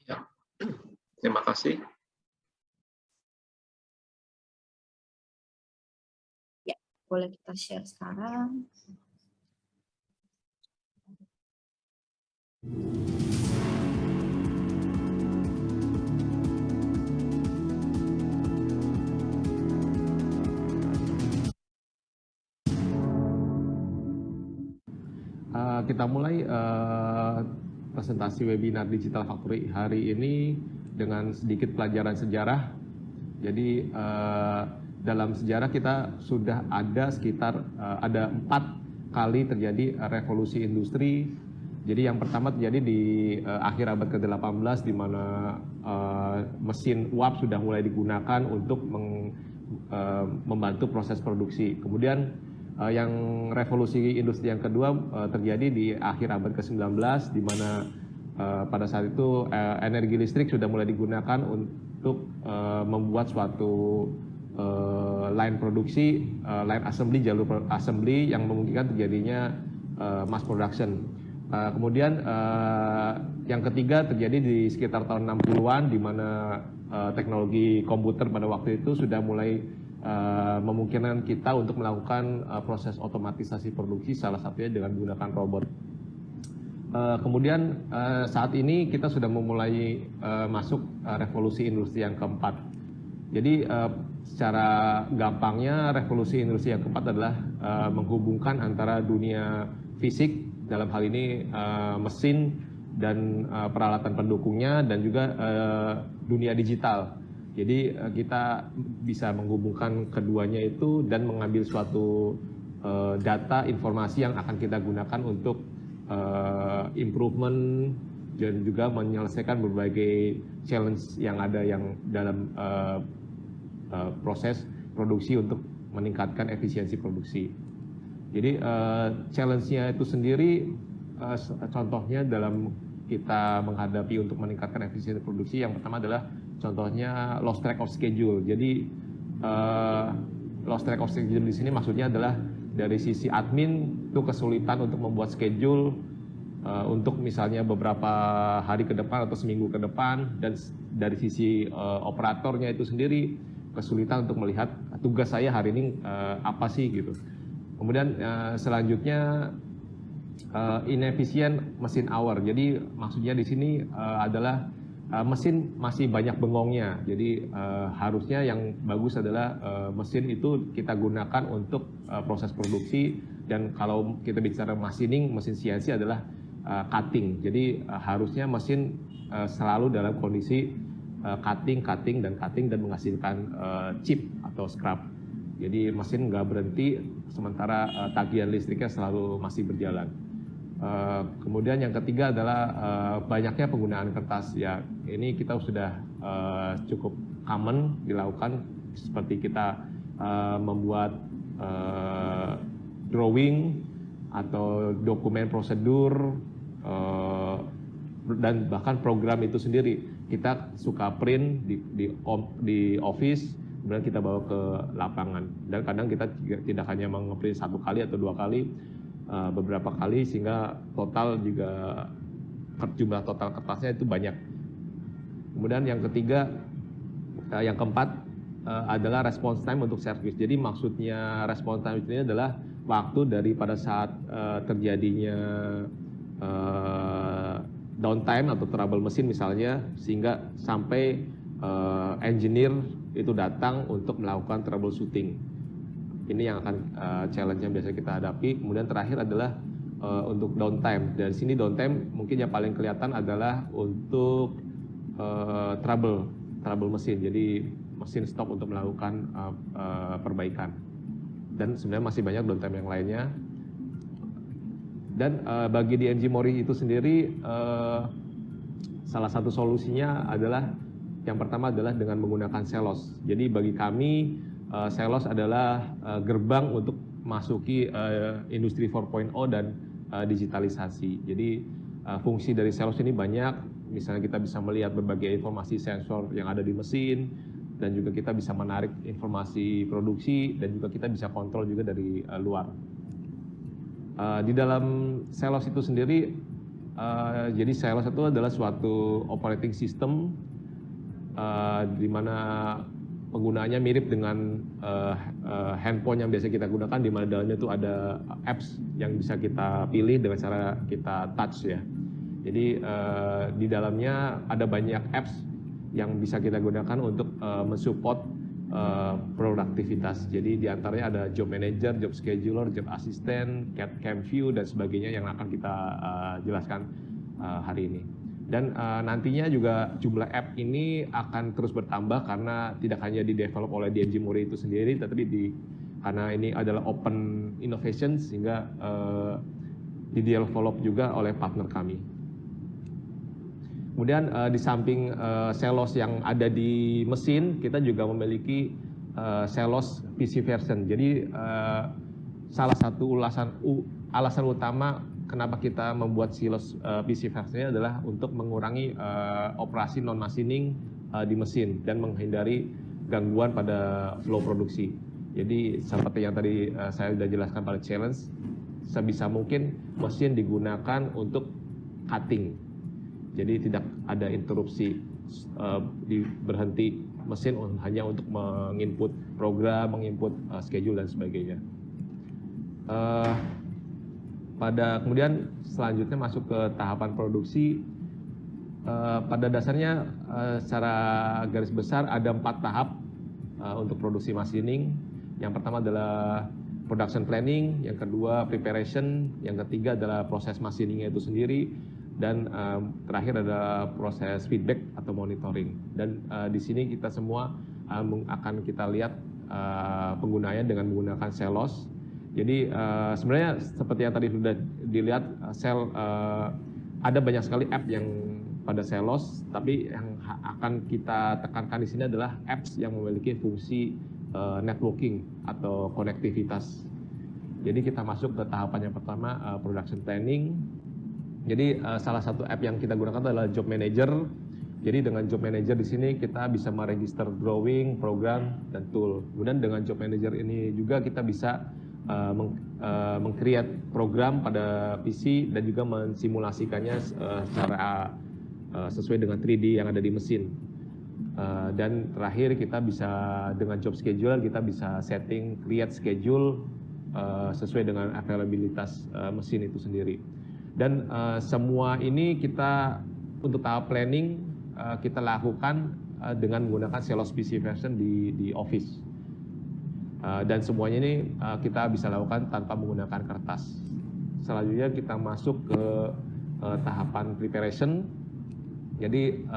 Ya, terima kasih.
Ya, boleh kita share sekarang.
Kita mulai presentasi webinar Digital Factory hari ini dengan sedikit pelajaran sejarah. Jadi dalam sejarah kita sudah ada sekitar ada 4 kali terjadi revolusi industri. Jadi yang pertama terjadi di akhir abad ke-18 di mana mesin uap sudah mulai digunakan untuk membantu proses produksi. Kemudian yang revolusi industri yang kedua terjadi di akhir abad ke-19 di mana pada saat itu energi listrik sudah mulai digunakan untuk membuat suatu line produksi, line assembly, jalur assembly yang memungkinkan terjadinya mass production. Kemudian yang ketiga terjadi di sekitar tahun 60-an di mana teknologi komputer pada waktu itu sudah mulai memungkinkan kita untuk melakukan proses otomatisasi produksi, salah satunya dengan menggunakan robot. Kemudian saat ini kita sudah memulai masuk revolusi industri yang keempat. Jadi secara gampangnya revolusi industri yang keempat adalah menghubungkan antara dunia fisik, dalam hal ini mesin dan peralatan pendukungnya, dan juga dunia digital. Jadi kita bisa menghubungkan keduanya itu dan mengambil suatu data, informasi yang akan kita gunakan untuk improvement dan juga menyelesaikan berbagai challenge yang ada yang dalam proses produksi untuk meningkatkan efisiensi produksi. Jadi challenge-nya itu sendiri contohnya dalam kita menghadapi untuk meningkatkan efisiensi produksi, yang pertama adalah contohnya lost track of schedule. Jadi lost track of schedule di sini maksudnya adalah dari sisi admin itu kesulitan untuk membuat schedule untuk misalnya beberapa hari ke depan atau seminggu ke depan, dan dari sisi operatornya itu sendiri kesulitan untuk melihat tugas saya hari ini apa sih gitu. Kemudian selanjutnya inefficient mesin hour. Jadi maksudnya di sini adalah mesin masih banyak bengongnya. Jadi harusnya yang bagus adalah mesin itu kita gunakan untuk proses produksi, dan kalau kita bicara machining, mesin CNC adalah cutting. Jadi harusnya mesin selalu dalam kondisi cutting dan menghasilkan chip atau scrap. Jadi mesin nggak berhenti sementara tagihan listriknya selalu masih berjalan. Kemudian yang ketiga adalah banyaknya penggunaan kertas. Ya, ini kita sudah cukup common dilakukan, seperti kita membuat drawing atau dokumen prosedur dan bahkan program itu sendiri kita suka print di office, kemudian kita bawa ke lapangan. Dan kadang kita tidak hanya nge-print 1 kali atau 2 kali, beberapa kali, sehingga total juga jumlah total kertasnya itu banyak. Kemudian yang ketiga, yang keempat adalah response time untuk service. Jadi maksudnya response time ini adalah waktu dari pada saat terjadinya downtime atau trouble mesin misalnya, sehingga sampai engineer itu datang untuk melakukan troubleshooting. Ini yang akan challenge yang biasa kita hadapi. Kemudian terakhir adalah untuk downtime. Dari sini downtime mungkin yang paling kelihatan adalah untuk trouble mesin. Jadi mesin stop untuk melakukan perbaikan. Dan sebenarnya masih banyak downtime yang lainnya. Dan bagi DMG Mori itu sendiri, salah satu solusinya adalah, yang pertama adalah dengan menggunakan Selos. Jadi bagi kami, Selos adalah gerbang untuk masuki industri 4.0 dan digitalisasi. Jadi fungsi dari Selos ini banyak, misalnya kita bisa melihat berbagai informasi sensor yang ada di mesin, dan juga kita bisa menarik informasi produksi, dan juga kita bisa kontrol juga dari luar. Di dalam Selos itu sendiri, jadi Selos itu adalah suatu operating system di mana penggunaannya mirip dengan handphone yang biasa kita gunakan, di mana dalamnya itu ada apps yang bisa kita pilih dengan cara kita touch ya. Jadi di dalamnya ada banyak apps yang bisa kita gunakan untuk mensupport produktivitas. Jadi di antaranya ada job manager, job scheduler, job assistant, CAD/CAM view dan sebagainya yang akan kita jelaskan hari ini. Dan nantinya juga jumlah app ini akan terus bertambah karena tidak hanya di-develop oleh DMG Mori itu sendiri, tetapi karena ini adalah open innovation sehingga di-develop juga oleh partner kami. Kemudian di samping Selos yang ada di mesin, kita juga memiliki Selos PC version. Jadi salah satu alasan utama kenapa kita membuat Selos PC versionnya adalah untuk mengurangi operasi non-machining di mesin dan menghindari gangguan pada flow produksi. Jadi seperti yang tadi saya sudah jelaskan pada challenge, sebisa mungkin mesin digunakan untuk cutting. Jadi tidak ada interupsi, berhenti mesin hanya untuk menginput program, menginput schedule dan sebagainya. Kemudian selanjutnya masuk ke tahapan produksi. Pada dasarnya secara garis besar ada 4 tahap untuk produksi machining. Yang pertama adalah production planning, yang kedua preparation, yang ketiga adalah proses machiningnya itu sendiri, dan terakhir ada proses feedback atau monitoring. Dan di sini kita semua akan kita lihat penggunaannya dengan menggunakan Selos. Jadi sebenarnya seperti yang tadi sudah dilihat, ada banyak sekali app yang pada Selos, tapi yang akan kita tekankan di sini adalah apps yang memiliki fungsi networking atau konektivitas. Jadi kita masuk ke tahapan yang pertama, production planning. Jadi salah satu app yang kita gunakan adalah Job Manager. Jadi dengan Job Manager di sini kita bisa meregister drawing, program, dan tool. Kemudian dengan Job Manager ini juga kita bisa meng-create program pada PC dan juga mensimulasikannya secara sesuai dengan 3D yang ada di mesin. Dan terakhir kita bisa dengan Job Schedule kita bisa setting create schedule sesuai dengan availabilitas mesin itu sendiri. Dan semua ini kita untuk tahap planning kita lakukan dengan menggunakan Selos PC version di Office. Dan semuanya ini kita bisa lakukan tanpa menggunakan kertas. Selanjutnya kita masuk ke tahapan preparation. Jadi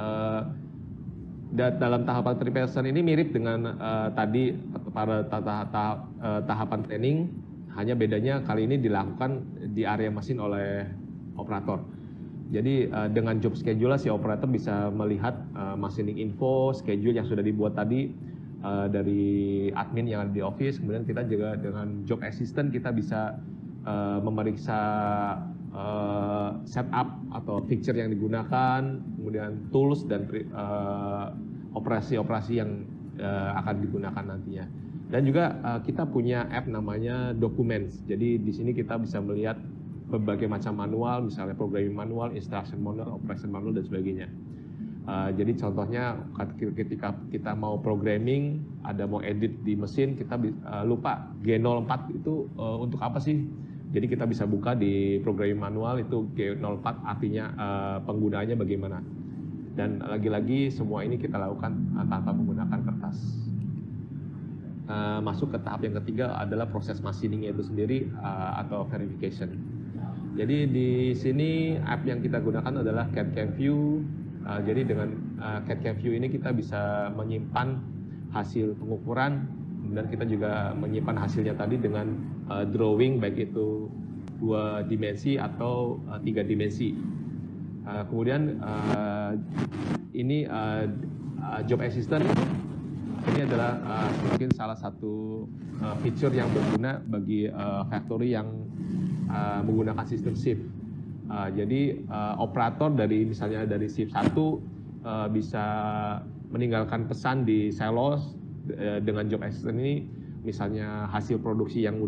dalam tahapan preparation ini mirip dengan tadi pada tahapan planning, hanya bedanya kali ini dilakukan di area mesin oleh operator. Jadi dengan job schedule si operator bisa melihat machining info, schedule yang sudah dibuat tadi dari admin yang ada di office. Kemudian kita juga dengan job assistant kita bisa memeriksa setup atau fixture yang digunakan, kemudian tools dan operasi-operasi yang akan digunakan nantinya. Dan juga kita punya app namanya Documents. Jadi di sini kita bisa melihat berbagai macam manual, misalnya programming manual, instruction manual, operation manual, dan sebagainya. Jadi contohnya ketika kita mau programming, ada mau edit di mesin, kita lupa G04 itu untuk apa sih? Jadi kita bisa buka di programming manual itu G04 artinya penggunaannya bagaimana. Dan lagi-lagi semua ini kita lakukan tanpa menggunakan kertas. Masuk ke tahap yang ketiga adalah proses machiningnya itu sendiri atau verification. Jadi di sini app yang kita gunakan adalah CAD View. Jadi dengan CAD View ini kita bisa menyimpan hasil pengukuran, kemudian kita juga menyimpan hasilnya tadi dengan drawing, baik itu 2 dimensi atau 3 dimensi. Kemudian ini Job Assistant ini adalah mungkin salah satu feature yang berguna bagi factory yang menggunakan sistem shift. Jadi operator dari misalnya dari shift 1 bisa meninggalkan pesan di silos dengan Job Assistant ini, misalnya hasil produksi yang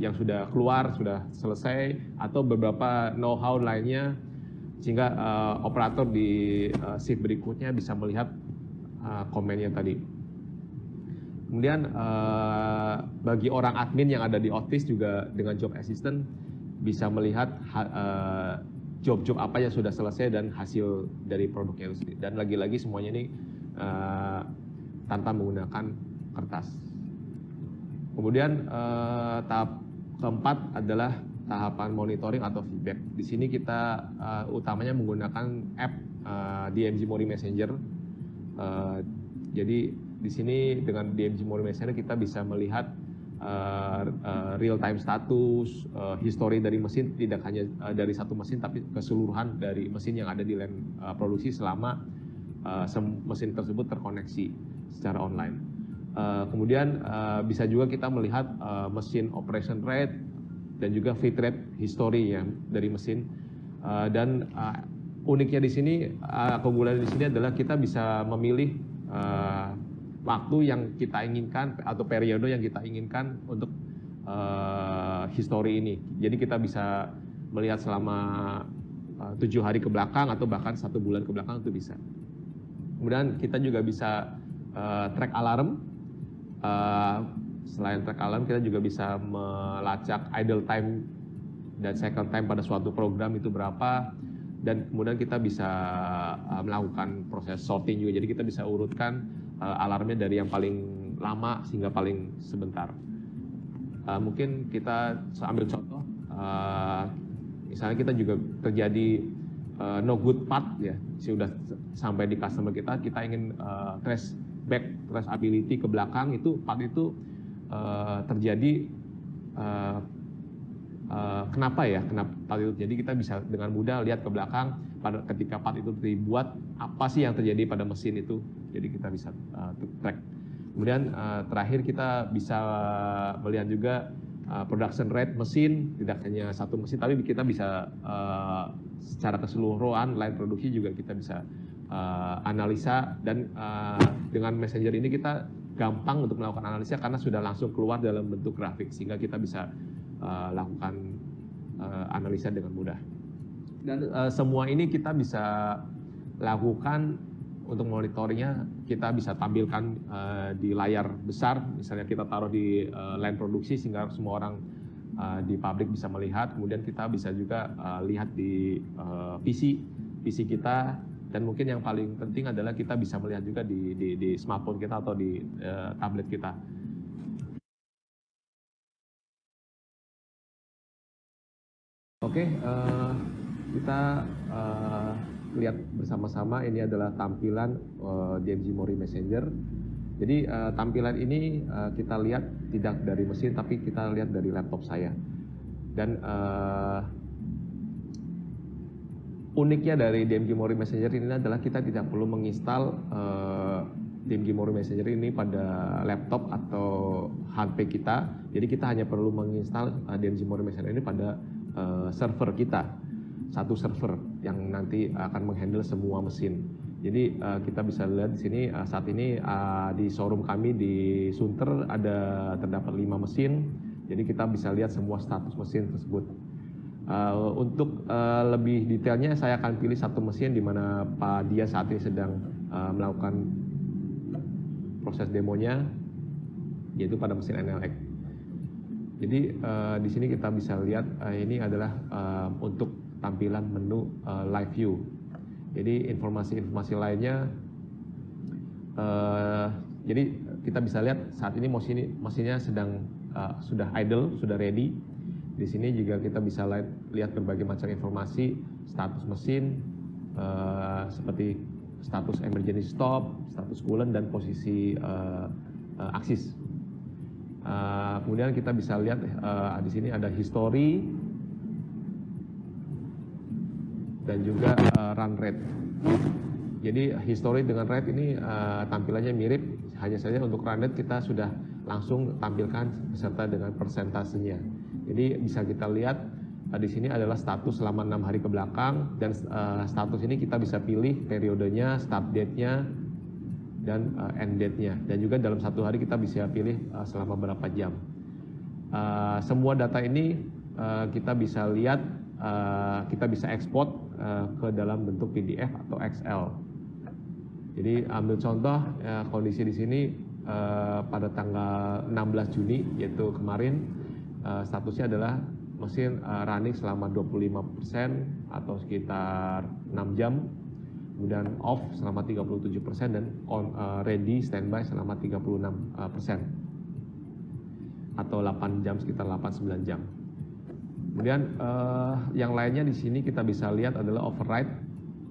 yang sudah keluar, sudah selesai, atau beberapa know-how lainnya, sehingga operator di shift berikutnya bisa melihat komennya tadi. Kemudian bagi orang admin yang ada di office juga dengan Job Assistant bisa melihat job-job apa yang sudah selesai dan hasil dari produknya itu sendiri. Dan lagi-lagi semuanya ini tanpa menggunakan kertas. Kemudian tahap keempat adalah tahapan monitoring atau feedback. Di sini kita utamanya menggunakan app DMG Mori Messenger. Jadi di sini dengan DMG Mori Messenger kita bisa melihat real time status, history dari mesin, tidak hanya dari satu mesin tapi keseluruhan dari mesin yang ada di line produksi selama mesin tersebut terkoneksi secara online. Kemudian bisa juga kita melihat mesin operation rate dan juga feed rate history ya dari mesin. Dan uniknya di sini, keunggulan di sini adalah kita bisa memilih waktu yang kita inginkan atau periode yang kita inginkan untuk history ini. Jadi kita bisa melihat selama 7 hari ke belakang atau bahkan 1 bulan ke belakang itu bisa. Kemudian kita juga bisa track alarm. Selain track alarm, kita juga bisa melacak idle time dan cycle time pada suatu program itu berapa. Dan kemudian kita bisa melakukan proses sorting juga. Jadi kita bisa urutkan alarmnya dari yang paling lama sehingga paling sebentar. Mungkin kita ambil contoh, misalnya kita juga terjadi no good part ya, sudah sampai di customer kita ingin trace back, traceability ke belakang, itu part itu terjadi kenapa part itu. Jadi kita bisa dengan mudah lihat ke belakang pada ketika part itu dibuat, apa sih yang terjadi pada mesin itu. Jadi kita bisa track. Kemudian terakhir kita bisa melihat juga production rate mesin, tidak hanya satu mesin, tapi kita bisa secara keseluruhan line produksi juga kita bisa analisa. Dan dengan Messenger ini kita gampang untuk melakukan analisa karena sudah langsung keluar dalam bentuk grafik, sehingga kita bisa lakukan analisa dengan mudah. Dan semua ini kita bisa lakukan untuk monitoringnya. Kita bisa tampilkan di layar besar, misalnya kita taruh di line produksi sehingga semua orang di pabrik bisa melihat. Kemudian kita bisa juga lihat di PC kita, dan mungkin yang paling penting adalah kita bisa melihat juga di smartphone kita atau di tablet kita. Oke, kita lihat bersama-sama. Ini adalah tampilan DMG Mori Messenger. Jadi tampilan ini kita lihat tidak dari mesin, tapi kita lihat dari laptop saya. Dan uniknya dari DMG Mori Messenger ini adalah kita tidak perlu menginstal DMG Mori Messenger ini pada laptop atau HP kita. Jadi kita hanya perlu menginstal DMG Mori Messenger ini pada server kita, satu server yang nanti akan menghandle semua mesin. Jadi kita bisa lihat di sini saat ini di showroom kami di Sunter terdapat 5 mesin. Jadi kita bisa lihat semua status mesin tersebut. Untuk lebih detailnya saya akan pilih satu mesin di mana Pak Dia saat ini sedang melakukan proses demonya, yaitu pada mesin NLX. Jadi di sini kita bisa lihat ini adalah untuk tampilan menu live view. Jadi informasi-informasi lainnya, jadi kita bisa lihat saat ini mesinnya sedang sudah idle, sudah ready. Di sini juga kita bisa lihat berbagai macam informasi, status mesin, seperti status emergency stop, status coolant, dan posisi aksis. Kemudian kita bisa lihat di sini ada history dan juga run rate. Jadi history dengan rate ini tampilannya mirip, hanya saja untuk run rate kita sudah langsung tampilkan beserta dengan persentasenya. Jadi bisa kita lihat di sini adalah status selama 6 hari ke belakang, dan status ini kita bisa pilih periodenya, start date-nya, dan end date-nya. Dan juga dalam satu hari kita bisa pilih selama berapa jam. Semua data ini kita bisa lihat, kita bisa ekspor ke dalam bentuk PDF atau Excel. Jadi ambil contoh kondisi di sini pada tanggal 16 Juni, yaitu kemarin, statusnya adalah mesin running selama 25% atau sekitar 6 jam, kemudian off selama 37% dan on ready standby selama 36% atau 8 jam, sekitar 8-9 jam. Kemudian yang lainnya di sini kita bisa lihat adalah override.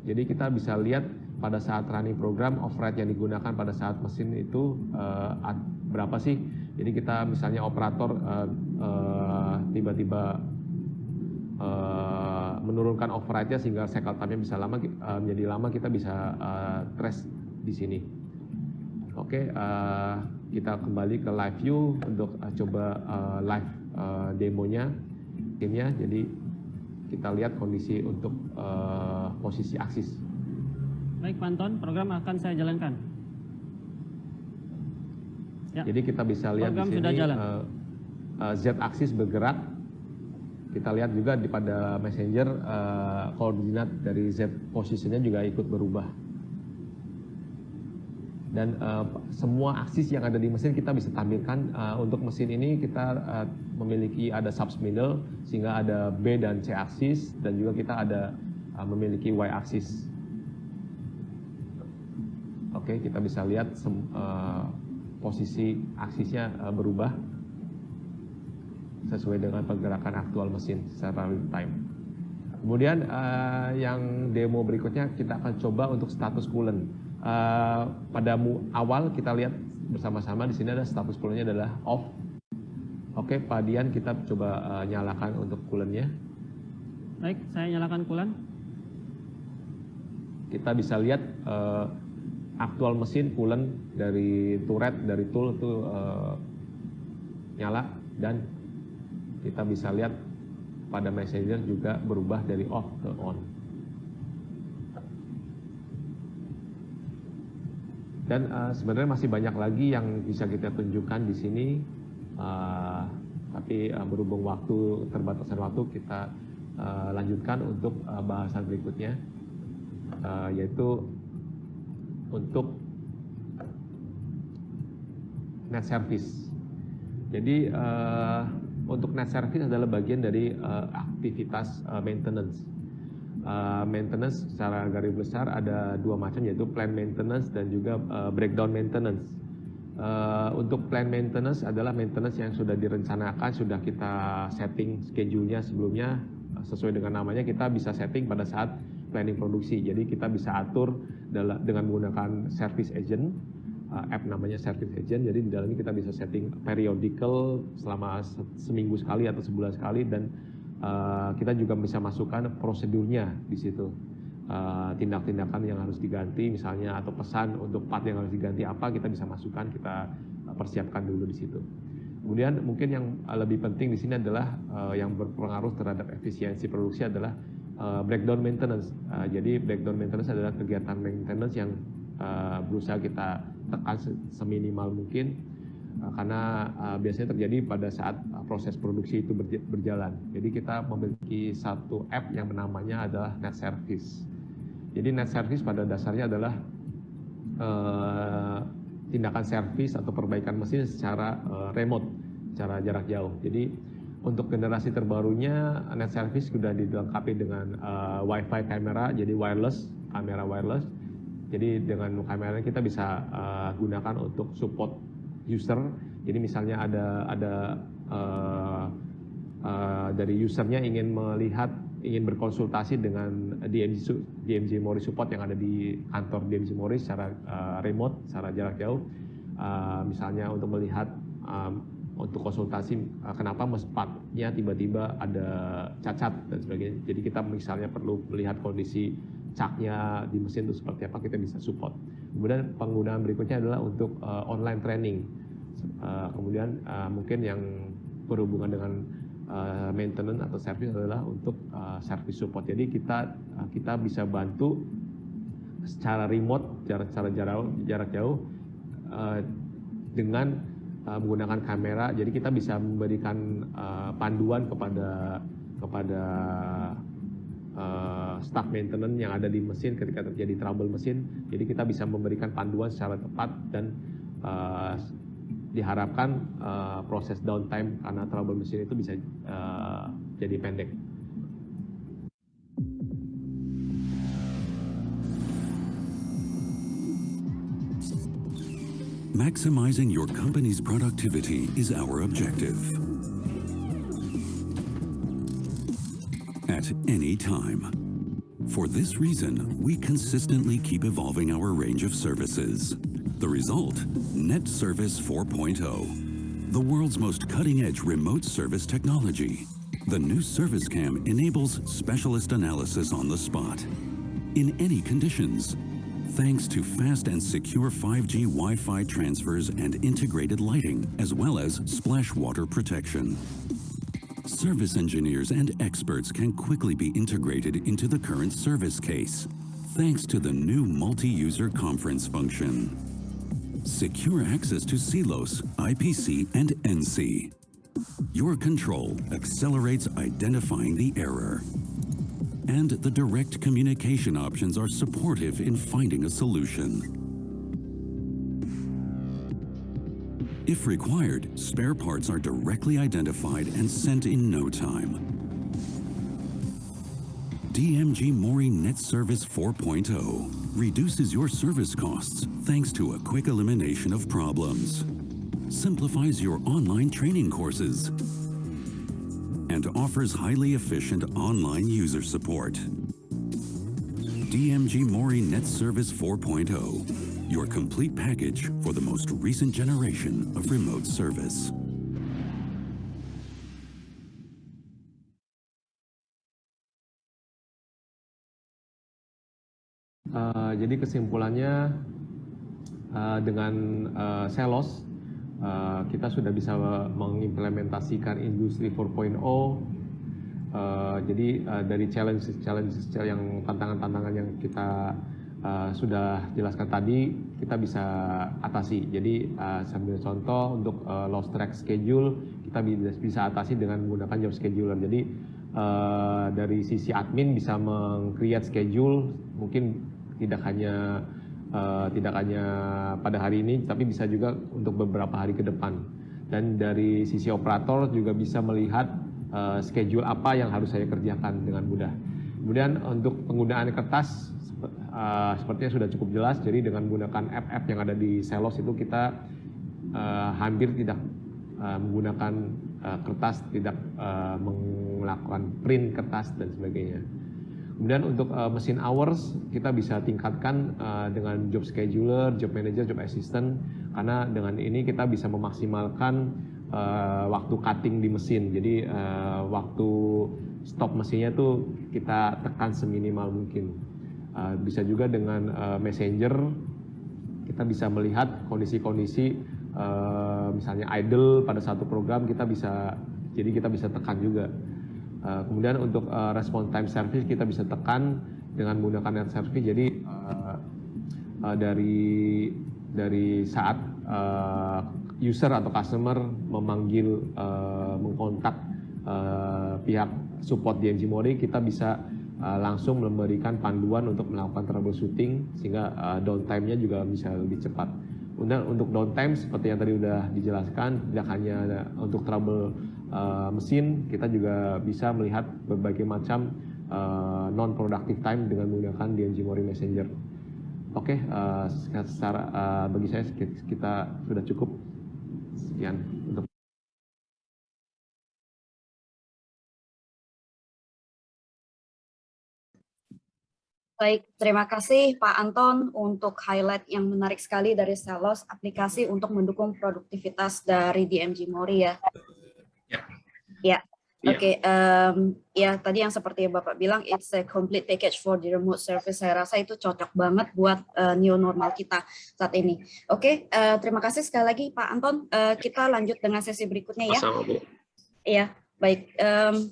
Jadi kita bisa lihat pada saat running program override yang digunakan pada saat mesin itu berapa sih. Jadi kita misalnya operator tiba-tiba menurunkan override-nya sehingga cycle time-nya bisa lama, menjadi lama, kita bisa trace di sini. Oke, kita kembali ke live view untuk coba live demonya. Jadi kita lihat kondisi untuk posisi aksis.
Baik Pak Anton, program akan saya jalankan. Ya.
Jadi kita bisa lihat
program
di sini Z-aksis bergerak. Kita lihat juga pada messenger koordinat dari Z posisinya juga ikut berubah. Dan semua aksis yang ada di mesin kita bisa tampilkan. Untuk mesin ini kita memiliki ada subspindle, sehingga ada B dan C aksis, dan juga kita ada memiliki Y aksis. Oke, kita bisa lihat posisi aksisnya berubah sesuai dengan pergerakan aktual mesin secara real time. Kemudian yang demo berikutnya kita akan coba untuk status coolant. Pada awal kita lihat bersama-sama di sini ada status coolantnya adalah off. Oke, Pak Dian, kita coba nyalakan untuk coolantnya.
Baik, saya nyalakan coolant.
Kita bisa lihat aktual mesin coolant dari turret, dari tool itu nyala, dan kita bisa lihat pada messenger juga berubah dari off ke on. Dan sebenarnya masih banyak lagi yang bisa kita tunjukkan di sini, tapi berhubung keterbatasan waktu, kita lanjutkan untuk bahasan berikutnya, yaitu untuk net service. Jadi untuk net service adalah bagian dari aktivitas maintenance. Maintenance secara garis besar ada dua macam, yaitu planned maintenance dan juga breakdown maintenance. Untuk planned maintenance adalah maintenance yang sudah direncanakan, sudah kita setting schedule-nya sebelumnya, sesuai dengan namanya kita bisa setting pada saat planning produksi. Jadi kita bisa atur dengan menggunakan service agent, app namanya service agent. Jadi di dalamnya kita bisa setting periodical selama seminggu sekali atau sebulan sekali, dan kita juga bisa masukkan prosedurnya di situ. tindak-tindakan yang harus diganti misalnya, atau pesan untuk part yang harus diganti apa, kita bisa masukkan, kita persiapkan dulu di situ. Kemudian mungkin yang lebih penting di sini adalah yang berpengaruh terhadap efisiensi produksi adalah breakdown maintenance. Jadi breakdown maintenance adalah kegiatan maintenance yang berusaha kita tekan seminimal mungkin, karena biasanya terjadi pada saat proses produksi itu berjalan. Jadi kita memiliki satu app yang namanya adalah Net Service. Jadi Net Service pada dasarnya adalah tindakan servis atau perbaikan mesin secara remote, secara jarak jauh. Jadi untuk generasi terbarunya Net Service sudah dilengkapi dengan Wi-Fi kamera, jadi kamera wireless. Jadi dengan kamera kita bisa gunakan untuk support user. Jadi misalnya ada dari usernya ingin berkonsultasi dengan DMG Mori support yang ada di kantor DMG Mori secara remote, secara jarak jauh. Misalnya untuk melihat untuk konsultasi kenapa partnya tiba-tiba ada cacat dan sebagainya. Jadi kita misalnya perlu melihat kondisi caknya di mesin itu seperti apa, kita bisa support. Kemudian penggunaan berikutnya adalah untuk online training. Kemudian mungkin yang berhubungan dengan maintenance atau service adalah untuk service support. Jadi kita bisa bantu secara remote, secara jarak jauh dengan menggunakan kamera. Jadi kita bisa memberikan panduan kepada staff maintenance yang ada di mesin ketika terjadi trouble mesin. Jadi kita bisa memberikan panduan secara tepat dan diharapkan proses downtime karena trouble mesin itu bisa jadi pendek.
Maximizing your company's productivity is our objective. At any time. For this reason, we consistently keep evolving our range of services. The result, Net Service 4.0, the world's most cutting-edge remote service technology. The new Service Cam enables specialist analysis on the spot, in any conditions, thanks to fast and secure 5G Wi-Fi transfers and integrated lighting, as well as splash water protection. Service engineers and experts can quickly be integrated into the current service case, thanks to the new multi-user conference function. Secure access to Silos, IPC, and NC. Your control accelerates identifying the error. And the direct communication options are supportive in finding a solution. If required, spare parts are directly identified and sent in no time. DMG Mori Net Service 4.0 reduces your service costs thanks to a quick elimination of problems, simplifies your online training courses, and offers highly efficient online user support. DMG Mori Net Service 4.0, your complete package for the most recent generation of remote service.
Jadi kesimpulannya dengan Selos kita sudah bisa mengimplementasikan industri 4.0. Jadi dari challenge yang tantangan-tantangan yang kita sudah jelaskan tadi kita bisa atasi. Jadi sambil contoh untuk lost track schedule kita bisa atasi dengan menggunakan job scheduler. Jadi dari sisi admin bisa meng-create schedule, mungkin tidak hanya pada hari ini, tapi bisa juga untuk beberapa hari ke depan. Dan dari sisi operator juga bisa melihat schedule apa yang harus saya kerjakan dengan mudah. Kemudian untuk penggunaan kertas, sepertinya sudah cukup jelas. Jadi dengan menggunakan app-app yang ada di Selos itu kita hampir tidak menggunakan kertas, tidak melakukan print kertas dan sebagainya. Kemudian untuk mesin hours kita bisa tingkatkan dengan job scheduler, job manager, job assistant, karena dengan ini kita bisa memaksimalkan waktu cutting di mesin. Jadi waktu stop mesinnya tuh kita tekan seminimal mungkin. Bisa juga dengan Messenger, kita bisa melihat kondisi-kondisi misalnya idle pada satu program, kita bisa tekan juga. Kemudian untuk response time service kita bisa tekan dengan menggunakan net service. Jadi dari saat user atau customer memanggil mengkontak pihak support DMG Mori, kita bisa langsung memberikan panduan untuk melakukan troubleshooting sehingga downtime-nya juga bisa lebih cepat. Kemudian untuk downtime seperti yang tadi sudah dijelaskan, tidak hanya untuk trouble mesin, kita juga bisa melihat berbagai macam non-productive time dengan menggunakan DMG Mori Messenger. Oke, bagi saya kita sudah cukup. Sekian untuk
Baik, terima kasih Pak Anton untuk highlight yang menarik sekali dari Selos, aplikasi untuk mendukung produktivitas dari DMG Mori ya. Ya, oke. Ya, tadi yang seperti yang Bapak bilang, it's a complete package for the remote service. Saya rasa itu cocok banget buat new normal kita saat ini. Oke, terima kasih sekali lagi Pak Anton. Kita lanjut dengan sesi berikutnya ya.
Sama, Bu.
Iya. Baik,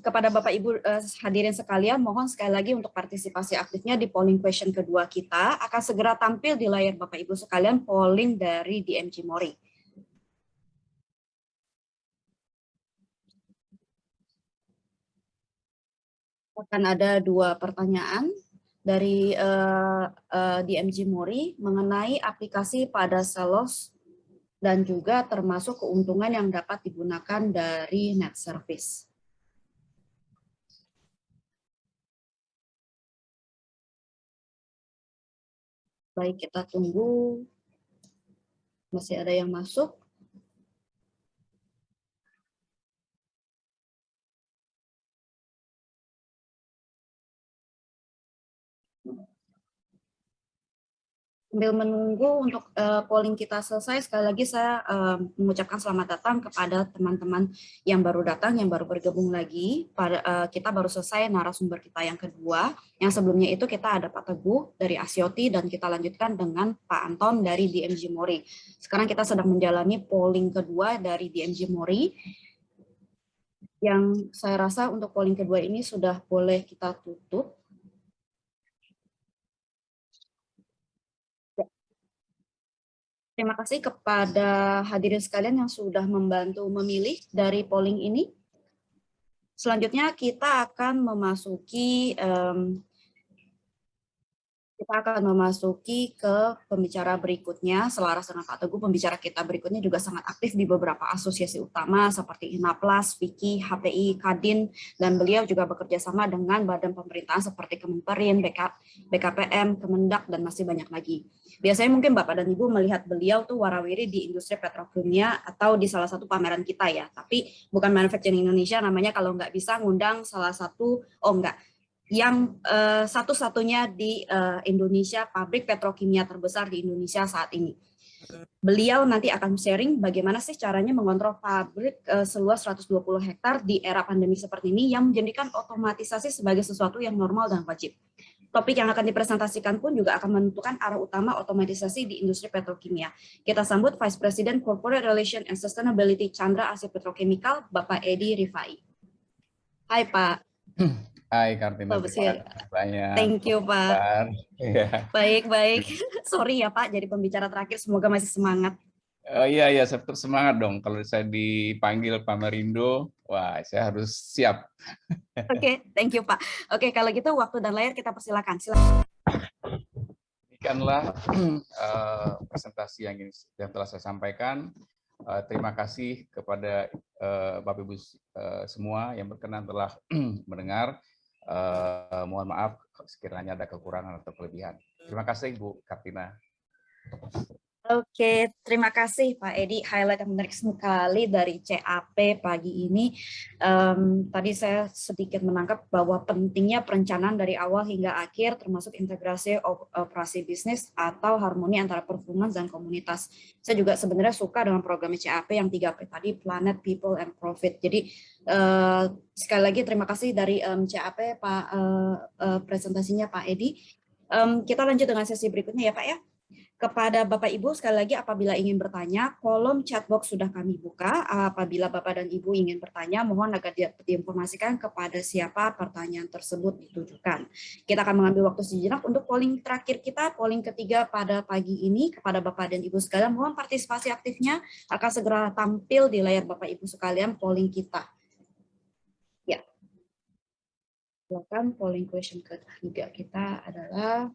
kepada Bapak Ibu hadirin sekalian, mohon sekali lagi untuk partisipasi aktifnya di polling question kedua kita. Akan segera tampil di layar Bapak Ibu sekalian polling dari DMG Mori. Akan ada 2 pertanyaan dari DMG Mori mengenai aplikasi pada Selos dan juga termasuk keuntungan yang dapat digunakan dari net service. Baik, kita tunggu. Masih ada yang masuk. Sambil menunggu untuk polling kita selesai, sekali lagi saya mengucapkan selamat datang kepada teman-teman yang baru datang, yang baru bergabung lagi. Kita baru selesai narasumber kita yang kedua. Yang sebelumnya itu kita ada Pak Teguh dari Asyoti dan kita lanjutkan dengan Pak Anton dari DMG Mori. Sekarang kita sedang menjalani polling kedua dari DMG Mori. Yang saya rasa untuk polling kedua ini sudah boleh kita tutup. Terima kasih kepada hadirin sekalian yang sudah membantu memilih dari polling ini. Selanjutnya kita akan memasuki ke pembicara berikutnya. Selaras dengan Pak Teguh, pembicara kita berikutnya juga sangat aktif di beberapa asosiasi utama seperti INAPLAS, FIKI, HPI, Kadin, dan beliau juga bekerja sama dengan badan pemerintahan seperti Kemenperin, BKPM, Kemendak, dan masih banyak lagi. Biasanya mungkin Bapak dan Ibu melihat beliau tuh warawiri di industri petrokimia atau di salah satu pameran kita ya, tapi bukan Manufacturing Indonesia namanya kalau nggak bisa ngundang salah satu, yang satu-satunya di Indonesia, pabrik petrokimia terbesar di Indonesia saat ini. Beliau nanti akan sharing bagaimana sih caranya mengontrol pabrik seluas 120 hektar di era pandemi seperti ini yang menjadikan otomatisasi sebagai sesuatu yang normal dan wajib. Topik yang akan dipresentasikan pun juga akan menentukan arah utama otomatisasi di industri petrokimia. Kita sambut Vice President Corporate Relation and Sustainability Chandra Asih Petrochemical, Bapak Edi Rifai. Hai Pak.
Hai Kartina, banyak.
Thank you Pak.
Ya.
Baik. Sorry ya Pak, jadi pembicara terakhir, semoga masih semangat.
Iya, saya tetap semangat dong. Kalau saya dipanggil Pamerindo, wah saya harus siap.
Oke, thank you Pak. Oke, kalau gitu waktu dan layar kita persilakan.
Demikianlah presentasi yang telah saya sampaikan. Terima kasih kepada Bapak Ibu semua yang berkenan telah mendengar. Mohon maaf sekiranya ada kekurangan atau kelebihan. Terima kasih Bu Kartina.
Oke, terima kasih Pak Edi. Highlight yang menarik sekali dari CAP pagi ini. Tadi saya sedikit menangkap bahwa pentingnya perencanaan dari awal hingga akhir, termasuk integrasi operasi bisnis atau harmoni antara performance dan komunitas. Saya juga sebenarnya suka dengan program CAP yang 3P tadi, Planet, People, and Profit. Jadi sekali lagi terima kasih dari CAP Pak presentasinya Pak Edi. Kita lanjut dengan sesi berikutnya ya Pak ya. Kepada Bapak Ibu, sekali lagi apabila ingin bertanya, kolom chat box sudah kami buka. Apabila Bapak dan Ibu ingin bertanya, mohon agar diinformasikan kepada siapa pertanyaan tersebut ditujukan. Kita akan mengambil waktu sejenak untuk polling terakhir kita, polling ketiga pada pagi ini. Kepada Bapak dan Ibu sekalian, mohon partisipasi aktifnya akan segera tampil di layar Bapak Ibu sekalian polling kita. Ya. Silakan polling question ketiga kita adalah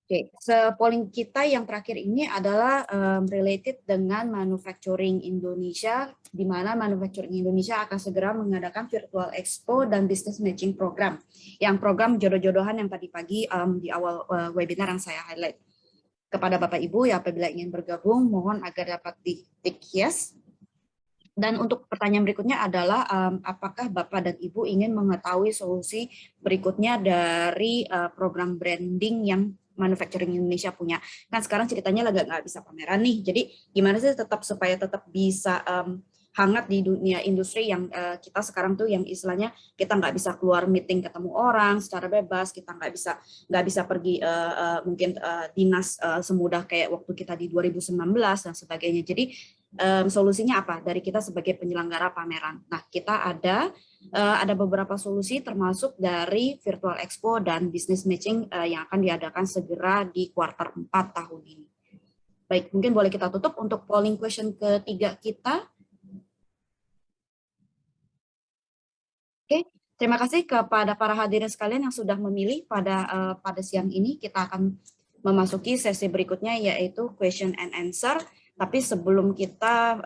Oke, polling kita yang terakhir ini adalah related dengan manufacturing Indonesia, di mana manufacturing Indonesia akan segera mengadakan virtual expo dan business matching program. Yang program jodoh-jodohan yang tadi pagi di awal webinar yang saya highlight. Kepada Bapak Ibu ya apabila ingin bergabung, mohon agar dapat di-tick yes. Dan untuk pertanyaan berikutnya adalah apakah Bapak dan Ibu ingin mengetahui solusi berikutnya dari program branding yang manufacturing Indonesia punya. Kan sekarang ceritanya lagi nggak bisa pameran nih, jadi gimana sih supaya tetap bisa hangat di dunia industri yang kita sekarang tuh yang istilahnya kita nggak bisa keluar meeting ketemu orang secara bebas, kita nggak bisa pergi mungkin dinas semudah kayak waktu kita di 2019 dan sebagainya. Jadi solusinya apa dari kita sebagai penyelenggara pameran? Nah, kita ada beberapa solusi termasuk dari virtual expo dan business matching yang akan diadakan segera di kuartal 4 tahun ini. Baik, mungkin boleh kita tutup untuk polling question ketiga kita. Oke, terima kasih kepada para hadirin sekalian yang sudah memilih pada siang ini. Kita akan memasuki sesi berikutnya yaitu question and answer. Tapi sebelum kita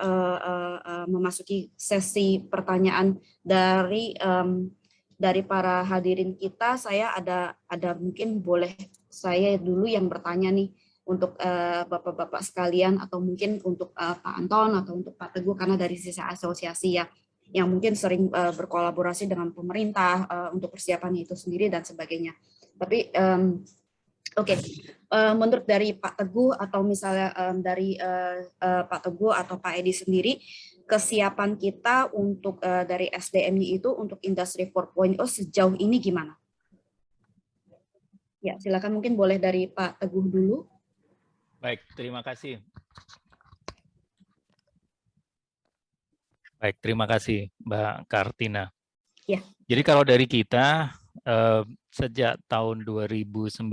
memasuki sesi pertanyaan dari para hadirin kita, saya ada mungkin boleh saya dulu yang bertanya nih untuk bapak-bapak sekalian atau mungkin untuk Pak Anton atau untuk Pak Teguh karena dari sisi asosiasi ya yang mungkin sering berkolaborasi dengan pemerintah untuk persiapannya itu sendiri dan sebagainya. Tapi Oke, menurut dari Pak Teguh atau misalnya dari Pak Teguh atau Pak Edi sendiri, kesiapan kita untuk dari SDM-nya itu untuk Industri 4.0 sejauh ini gimana? Ya, silakan mungkin boleh dari Pak Teguh dulu.
Baik, terima kasih. Baik, terima kasih Mbak Kartina.
Ya.
Jadi kalau dari kita, sejak tahun 2019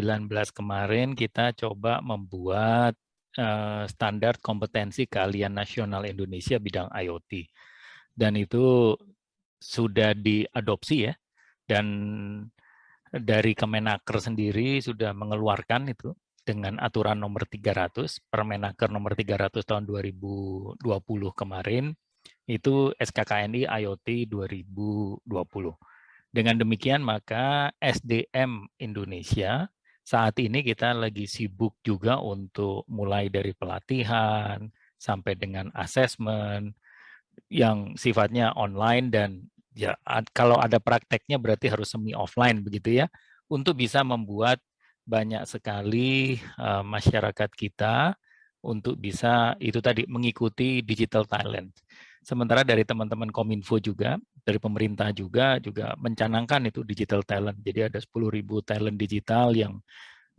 kemarin kita coba membuat standar kompetensi keahlian nasional Indonesia bidang IoT. Dan itu sudah diadopsi ya. Dan dari Kemenaker sendiri sudah mengeluarkan itu dengan aturan nomor 300, Permenaker nomor 300 tahun 2020 kemarin, itu SKKNI IoT 2020. Dengan demikian maka SDM Indonesia saat ini kita lagi sibuk juga untuk mulai dari pelatihan sampai dengan asesmen yang sifatnya online dan ya kalau ada prakteknya berarti harus semi offline begitu ya untuk bisa membuat banyak sekali masyarakat kita untuk bisa itu tadi mengikuti digital talent. Sementara dari teman-teman Kominfo juga, dari pemerintah juga mencanangkan itu digital talent. Jadi ada 10.000 talent digital yang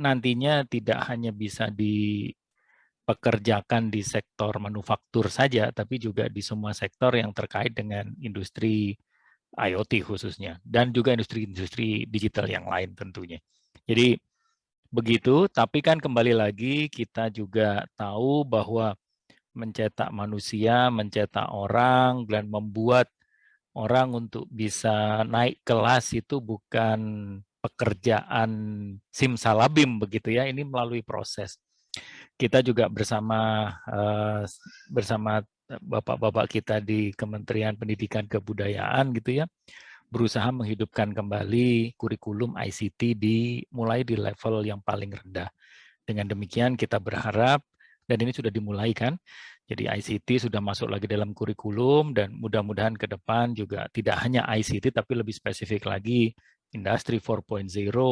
nantinya tidak hanya bisa dipekerjakan di sektor manufaktur saja, tapi juga di semua sektor yang terkait dengan industri IoT khususnya, dan juga industri-industri digital yang lain tentunya. Jadi begitu, tapi kan kembali lagi kita juga tahu bahwa mencetak manusia, mencetak orang, dan membuat orang untuk bisa naik kelas itu bukan pekerjaan simsalabim begitu ya, ini melalui proses. Kita juga bersama bapak-bapak kita di Kementerian Pendidikan Kebudayaan gitu ya, berusaha menghidupkan kembali kurikulum ICT mulai di level yang paling rendah. Dengan demikian kita berharap, dan ini sudah dimulai kan, jadi ICT sudah masuk lagi dalam kurikulum dan mudah-mudahan ke depan juga tidak hanya ICT tapi lebih spesifik lagi Industri 4.0,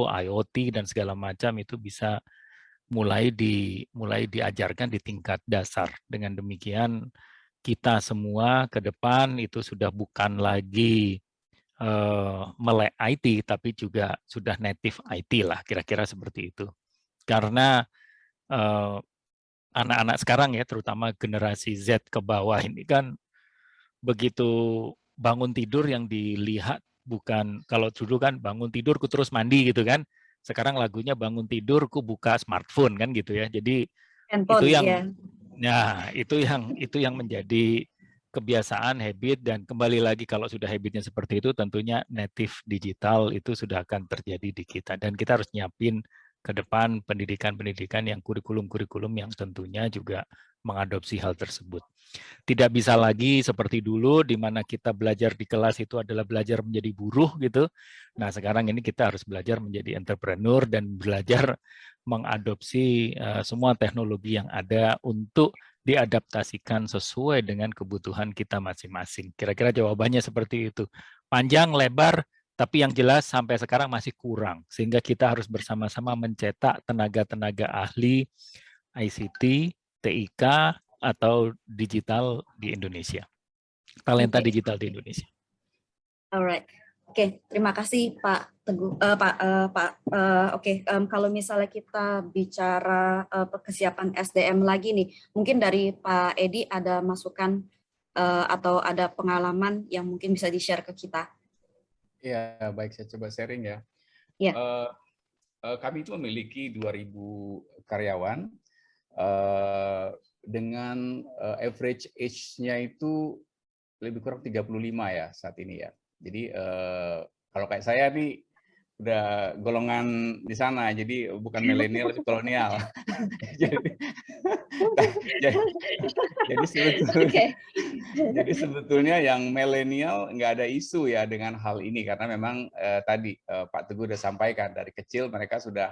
IoT dan segala macam itu bisa mulai diajarkan di tingkat dasar. Dengan demikian kita semua ke depan itu sudah bukan lagi melek IT, tapi juga sudah native IT lah, kira-kira seperti itu. Karena anak-anak sekarang ya, terutama generasi Z ke bawah ini kan begitu bangun tidur yang dilihat bukan, kalau dulu kan bangun tidurku terus mandi gitu kan, sekarang lagunya bangun tidurku buka smartphone kan gitu ya. Jadi
Handphone,
itu yang
ya.
Nah, itu yang menjadi kebiasaan, habit, dan kembali lagi kalau sudah habitnya seperti itu, tentunya native digital itu sudah akan terjadi di kita. Dan kita harus nyiapin ke depan pendidikan-pendidikan yang kurikulum-kurikulum yang tentunya juga mengadopsi hal tersebut. Tidak bisa lagi seperti dulu, di mana kita belajar di kelas itu adalah belajar menjadi buruh gitu. Nah, sekarang ini kita harus belajar menjadi entrepreneur dan belajar mengadopsi semua teknologi yang ada untuk diadaptasikan sesuai dengan kebutuhan kita masing-masing. Kira-kira jawabannya seperti itu. Panjang, lebar, tapi yang jelas sampai sekarang masih kurang. Sehingga kita harus bersama-sama mencetak tenaga-tenaga ahli ICT, TIK, atau digital di Indonesia. Talenta digital di Indonesia.
Alright. Oke, terima kasih Pak Teguh. Kalau misalnya kita bicara kesiapan SDM lagi nih, mungkin dari Pak Edi ada masukan atau ada pengalaman yang mungkin bisa di-share ke kita.
Ya, baik, saya coba sharing ya.
Ya.
Kami itu memiliki 2.000 karyawan dengan average age-nya itu lebih kurang 35 ya saat ini ya. Jadi kalau kayak saya nih udah golongan di sana, jadi bukan milenial, tapi kolonial. Jadi sebetulnya yang milenial nggak ada isu ya dengan hal ini, karena memang tadi Pak Teguh udah sampaikan dari kecil mereka sudah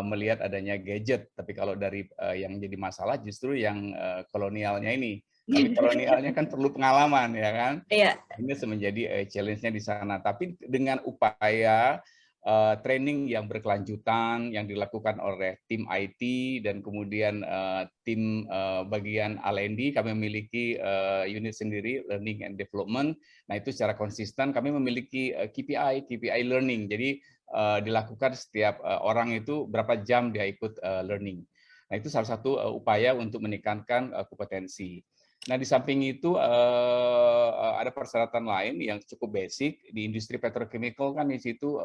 melihat adanya gadget. Tapi kalau dari yang jadi masalah justru yang kolonialnya ini. Tapi kolonialnya kan perlu pengalaman ya kan.
Iya.
Ini menjadi challenge-nya di sana. Tapi dengan upaya training yang berkelanjutan yang dilakukan oleh tim IT dan kemudian tim bagian L&D, kami memiliki unit sendiri learning and development. Nah itu secara konsisten kami memiliki KPI learning. Jadi dilakukan setiap orang itu berapa jam dia ikut learning. Nah itu salah satu upaya untuk meningkatkan kompetensi. Nah, di samping itu ada persyaratan lain yang cukup basic di industri petrochemical kan di situ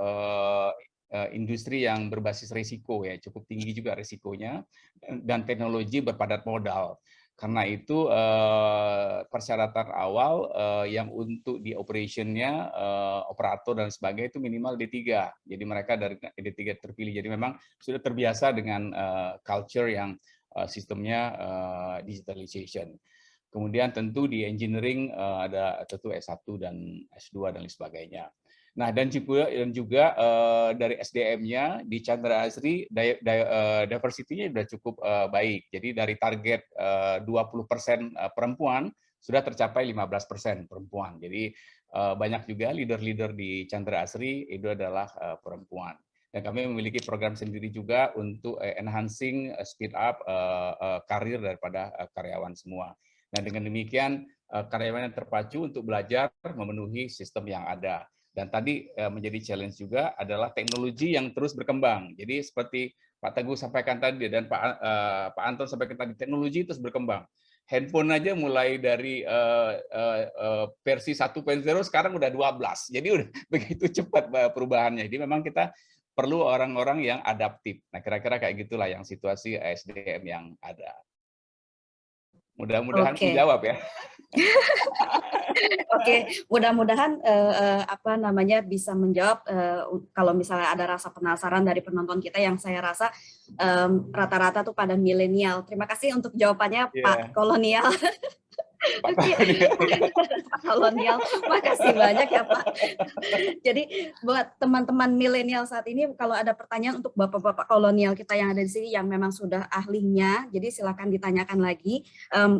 industri yang berbasis risiko ya, cukup tinggi juga risikonya dan teknologi berpadat modal. Karena itu persyaratan awal yang untuk di operationnya operator dan sebagainya itu minimal D3. Jadi mereka dari D3 terpilih. Jadi memang sudah terbiasa dengan culture yang sistemnya digitalization. Kemudian tentu di engineering ada tentu S1 dan S2 dan lain sebagainya. Nah dan juga dari SDM-nya di Chandra Asri diversity-nya sudah cukup baik. Jadi dari target 20% perempuan sudah tercapai 15% perempuan. Jadi banyak juga leader-leader di Chandra Asri itu adalah perempuan. Dan kami memiliki program sendiri juga untuk enhancing speed up karir daripada karyawan semua. Nah, dengan demikian karyawan yang terpacu untuk belajar memenuhi sistem yang ada. Dan tadi menjadi challenge juga adalah teknologi yang terus berkembang. Jadi seperti Pak Teguh sampaikan tadi dan Pak Anton sampaikan tadi, teknologi terus berkembang. Handphone aja mulai dari versi 1.0 sekarang udah 12. Jadi udah begitu cepat perubahannya. Jadi memang kita perlu orang-orang yang adaptif. Nah, kira-kira kayak gitulah yang situasi SDM yang ada. Mudah-mudahan menjawab ya.
Oke, mudah-mudahan bisa menjawab kalau misalnya ada rasa penasaran dari penonton kita yang saya rasa rata-rata tuh pada milenial. Terima kasih untuk jawabannya Pak Kolonial. Pak Kolonial, makasih banyak ya Pak. Jadi buat teman-teman milenial saat ini, kalau ada pertanyaan untuk bapak-bapak kolonial kita yang ada di sini yang memang sudah ahlinya, jadi silakan ditanyakan lagi.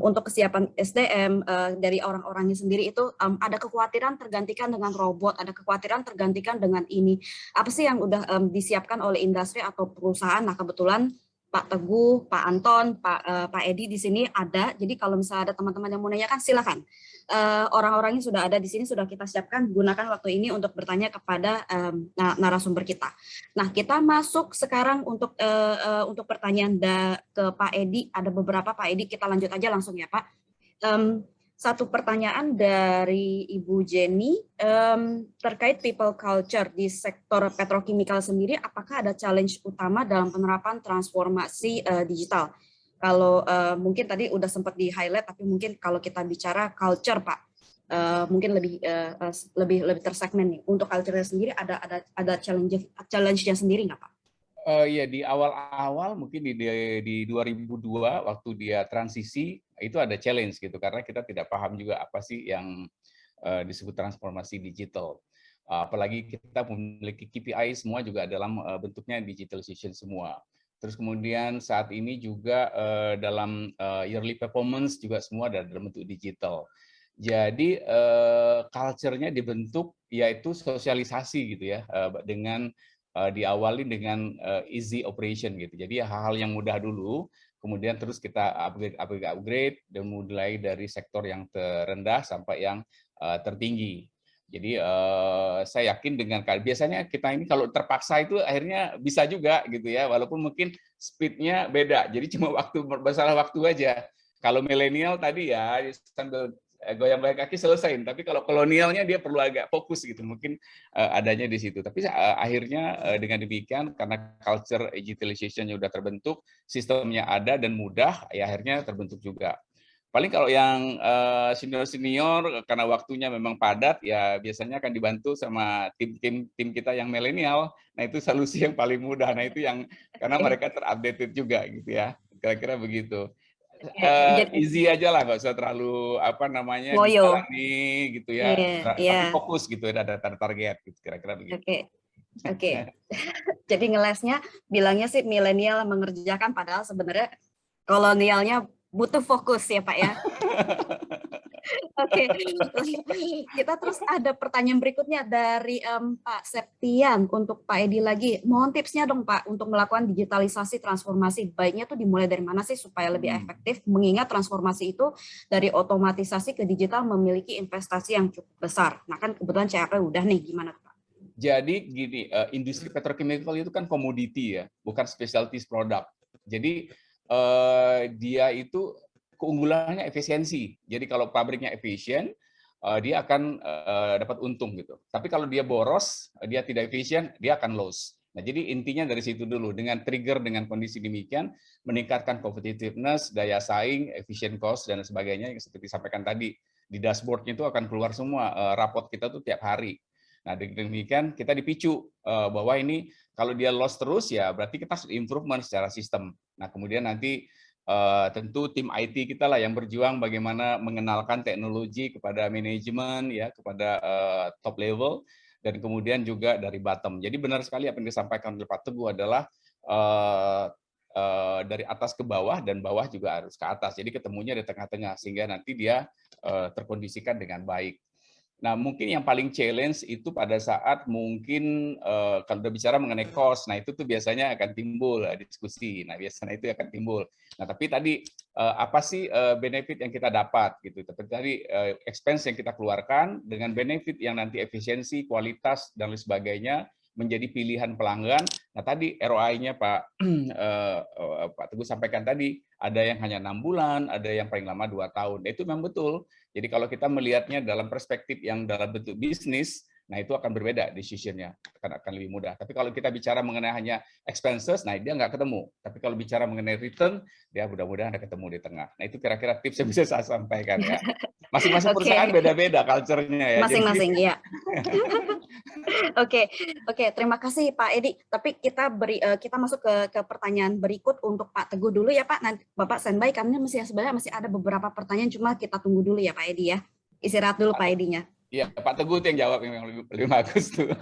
Untuk kesiapan SDM dari orang-orangnya sendiri itu ada kekhawatiran tergantikan dengan robot, ada kekhawatiran tergantikan dengan ini. Apa sih yang udah disiapkan oleh industri atau perusahaan? Nah kebetulan Pak Teguh, Pak Anton, Pak Edi di sini ada. Jadi kalau misalnya ada teman-teman yang mau nanyakan, silakan. Orang-orang yang sudah ada di sini sudah kita siapkan. Gunakan waktu ini untuk bertanya kepada narasumber kita. Nah, kita masuk sekarang untuk pertanyaan ke Pak Edi. Ada beberapa, Pak Edi. Kita lanjut aja langsung ya, Pak. Satu pertanyaan dari Ibu Jenny terkait people culture di sektor petrokimikal sendiri, apakah ada challenge utama dalam penerapan transformasi digital? Kalau mungkin tadi udah sempat di-highlight, tapi mungkin kalau kita bicara culture, Pak, mungkin lebih tersegmen nih. Untuk culture sendiri ada challenge-nya sendiri nggak, Pak?
Iya, di awal-awal mungkin di 2002 waktu dia transisi itu ada challenge gitu karena kita tidak paham juga apa sih yang disebut transformasi digital. Apalagi kita memiliki KPI semua juga dalam bentuknya digitalization semua. Terus kemudian saat ini juga dalam yearly performance juga semua ada dalam bentuk digital. Jadi culture-nya dibentuk yaitu sosialisasi gitu ya dengan diawali dengan easy operation gitu. Jadi hal-hal yang mudah dulu, kemudian terus kita upgrade dan mulai dari sektor yang terendah sampai yang tertinggi. Jadi saya yakin dengan biasanya kita ini kalau terpaksa itu akhirnya bisa juga gitu ya, walaupun mungkin speed-nya beda. Jadi cuma masalah waktu aja. Kalau milenial tadi ya sambil goyang-goyang kaki selesai. Tapi kalau kolonialnya dia perlu agak fokus gitu, mungkin adanya di situ. Tapi akhirnya dengan demikian karena culture digitalization-nya sudah terbentuk, sistemnya ada dan mudah, ya akhirnya terbentuk juga. Paling kalau yang senior-senior karena waktunya memang padat, ya biasanya akan dibantu sama tim kita yang milenial. Nah itu solusi yang paling mudah. Nah itu yang karena mereka terupdated juga gitu ya. Kira-kira begitu. Easy aja lah, nggak usah terlalu dijalani gitu ya, tapi fokus gitu ya, ada target gitu, kira-kira begitu.
Oke. Jadi ngelesnya bilangnya sih milenial mengerjakan, padahal sebenarnya kolonialnya butuh fokus ya Pak ya. Oke. Kita terus ada pertanyaan berikutnya dari Pak Septian untuk Pak Edi lagi. Mohon tipsnya dong Pak untuk melakukan digitalisasi transformasi. Baiknya tuh dimulai dari mana sih supaya lebih efektif? Mengingat transformasi itu dari otomatisasi ke digital memiliki investasi yang cukup besar. Nah kan kebetulan CAP udah nih, gimana Pak?
Jadi gini, industri petrochemical itu kan komoditi ya, bukan specialties product. Jadi dia itu keunggulannya efisiensi. Jadi kalau pabriknya efisien, dia akan dapat untung gitu. Tapi kalau dia boros, dia tidak efisien, dia akan loss. Nah, jadi intinya dari situ dulu, dengan trigger dengan kondisi demikian, meningkatkan competitiveness, daya saing, efficient cost dan sebagainya yang seperti disampaikan tadi. Di dashboard-nya itu akan keluar semua raport kita tuh tiap hari. Nah, demikian kita dipicu bahwa ini kalau dia loss terus ya berarti kita harus improvement secara sistem. Nah, kemudian nanti tentu tim IT kita lah yang berjuang bagaimana mengenalkan teknologi kepada manajemen ya, kepada top level dan kemudian juga dari bottom. Jadi benar sekali apa yang disampaikan oleh Pak Teguh adalah dari atas ke bawah dan bawah juga harus ke atas. Jadi ketemunya di tengah-tengah sehingga nanti dia terkondisikan dengan baik. Nah, mungkin yang paling challenge itu pada saat mungkin kalau udah bicara mengenai cost, nah itu tuh biasanya akan timbul diskusi. Nah, biasanya itu akan timbul. Nah, tapi tadi apa sih benefit yang kita dapat gitu. Tapi tadi expense yang kita keluarkan dengan benefit yang nanti efisiensi, kualitas dan lain sebagainya menjadi pilihan pelanggan. Nah, tadi ROI-nya Pak Teguh sampaikan tadi, ada yang hanya 6 bulan, ada yang paling lama 2 tahun. Itu memang betul. Jadi kalau kita melihatnya dalam perspektif yang dalam bentuk bisnis, nah itu akan berbeda decision-nya, akan lebih mudah. Tapi kalau kita bicara mengenai hanya expenses, nah dia nggak ketemu. Tapi kalau bicara mengenai return, dia mudah-mudahan ada ketemu di tengah. Nah itu kira-kira tips yang bisa saya sampaikan ya. Masing-masing perusahaan beda-beda culture-nya ya.
Masing-masing, ya. Oke, terima kasih Pak Edi. Tapi kita masuk ke pertanyaan berikut untuk Pak Teguh dulu ya Pak. Nanti Bapak standby, karena sebenarnya masih ada beberapa pertanyaan, cuma kita tunggu dulu ya Pak Edi ya. Istirahat dulu Pak Edinya.
Iya, Pak Teguh yang jawab yang lebih bagus tuh.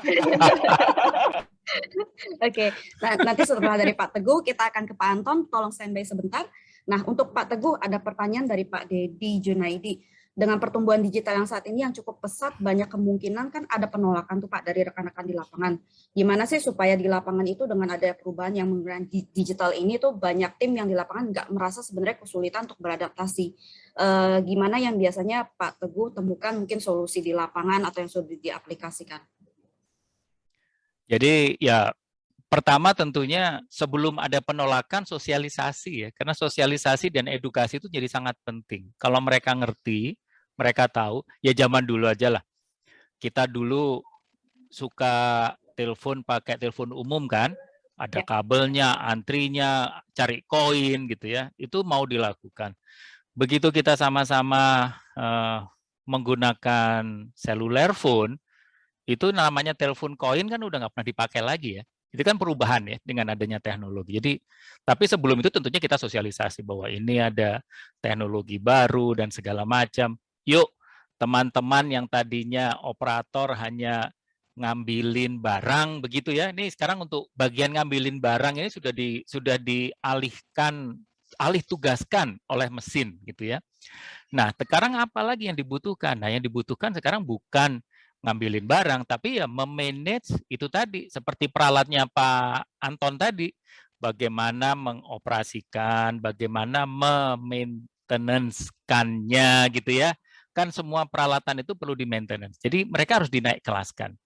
Oke, nah, nanti setelah dari Pak Teguh kita akan ke Pak Anton. Tolong standby sebentar. Nah, untuk Pak Teguh ada pertanyaan dari Pak Dedi Junaidi. dengan pertumbuhan digital yang saat ini yang cukup pesat, banyak kemungkinan kan ada penolakan tuh Pak dari rekan-rekan di lapangan. Gimana sih supaya di lapangan itu dengan ada perubahan yang menggunakan digital ini tuh banyak tim yang di lapangan nggak merasa sebenarnya kesulitan untuk beradaptasi. Gimana yang biasanya Pak Teguh temukan mungkin solusi di lapangan atau yang sudah diaplikasikan?
Jadi ya pertama tentunya sebelum ada penolakan sosialisasi ya, karena sosialisasi dan edukasi itu jadi sangat penting. Kalau mereka ngerti, mereka tahu, ya zaman dulu aja lah. Kita dulu suka telepon pakai telepon umum kan, ada kabelnya, antrinya, cari koin gitu ya, itu mau dilakukan. Begitu kita sama-sama menggunakan seluler phone, itu namanya telepon koin kan udah nggak pernah dipakai lagi ya. Itu kan perubahan ya dengan adanya teknologi. Jadi, tapi sebelum itu tentunya kita sosialisasi bahwa ini ada teknologi baru dan segala macam. Yuk, teman-teman yang tadinya operator hanya ngambilin barang begitu ya. Ini sekarang untuk bagian ngambilin barang ini sudah dialihkan, alih tugaskan oleh mesin gitu ya. Nah, sekarang apa lagi yang dibutuhkan? Nah, yang dibutuhkan sekarang bukan ngambilin barang, tapi ya memanage itu tadi, seperti peralatnya Pak Anton tadi, bagaimana mengoperasikan, bagaimana memaintenance-kannya gitu ya. Kan semua peralatan itu perlu di-maintenance. Jadi mereka harus dinaik kelaskan.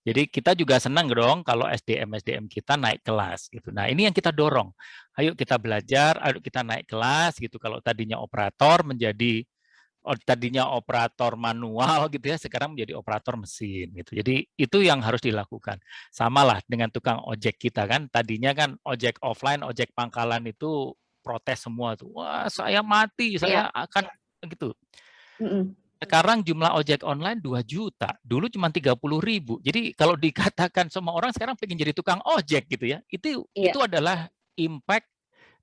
Jadi kita juga senang dong kalau SDM kita naik kelas gitu. Nah, ini yang kita dorong. Ayo kita belajar, ayo kita naik kelas gitu. Kalau tadinya operator menjadi operator manual gitu ya, sekarang menjadi operator mesin gitu. Jadi itu yang harus dilakukan. Samalah dengan tukang ojek kita kan, tadinya kan ojek offline, ojek pangkalan itu protes semua tuh. Wah, saya mati, saya akan gitu. Sekarang jumlah ojek online 2 juta, dulu cuma 30.000. Jadi kalau dikatakan semua orang sekarang pengen jadi tukang ojek gitu ya, itu adalah impact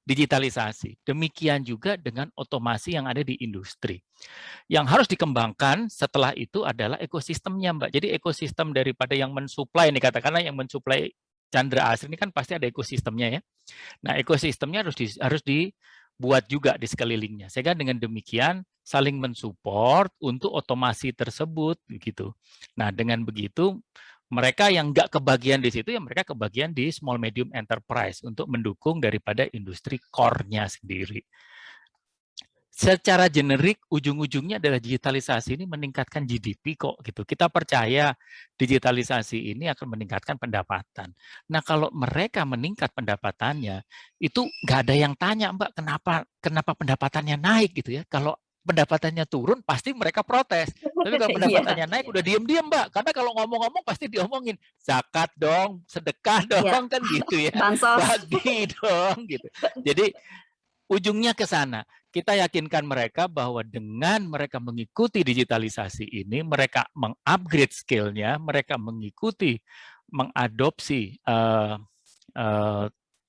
digitalisasi. Demikian juga dengan otomasi yang ada di industri. Yang harus dikembangkan setelah itu adalah ekosistemnya, Mbak. Jadi ekosistem daripada yang mensuplai, nih katakanlah yang mensuplai Chandra Asri ini kan pasti ada ekosistemnya ya. Nah, ekosistemnya harus dibuat juga di sekelilingnya. Sehingga dengan demikian saling mensupport untuk otomasi tersebut gitu. Nah, dengan begitu mereka yang nggak kebagian di situ, ya mereka kebagian di small medium enterprise untuk mendukung daripada industri core-nya sendiri. Secara generik, ujung-ujungnya adalah digitalisasi ini meningkatkan GDP kok gitu. Kita percaya digitalisasi ini akan meningkatkan pendapatan. Nah, kalau mereka meningkat pendapatannya, itu nggak ada yang tanya, Mbak, kenapa pendapatannya naik gitu ya. Kalau pendapatannya turun, pasti mereka protes. Tapi kalau pendapatannya naik, udah diem-diem, Mbak. Karena kalau ngomong-ngomong pasti diomongin, zakat dong, sedekah dong, kan gitu ya. Bagi dong, gitu. Jadi, ujungnya ke sana. Kita yakinkan mereka bahwa dengan mereka mengikuti digitalisasi ini, mereka mengupgrade skill-nya, mereka mengikuti, mengadopsi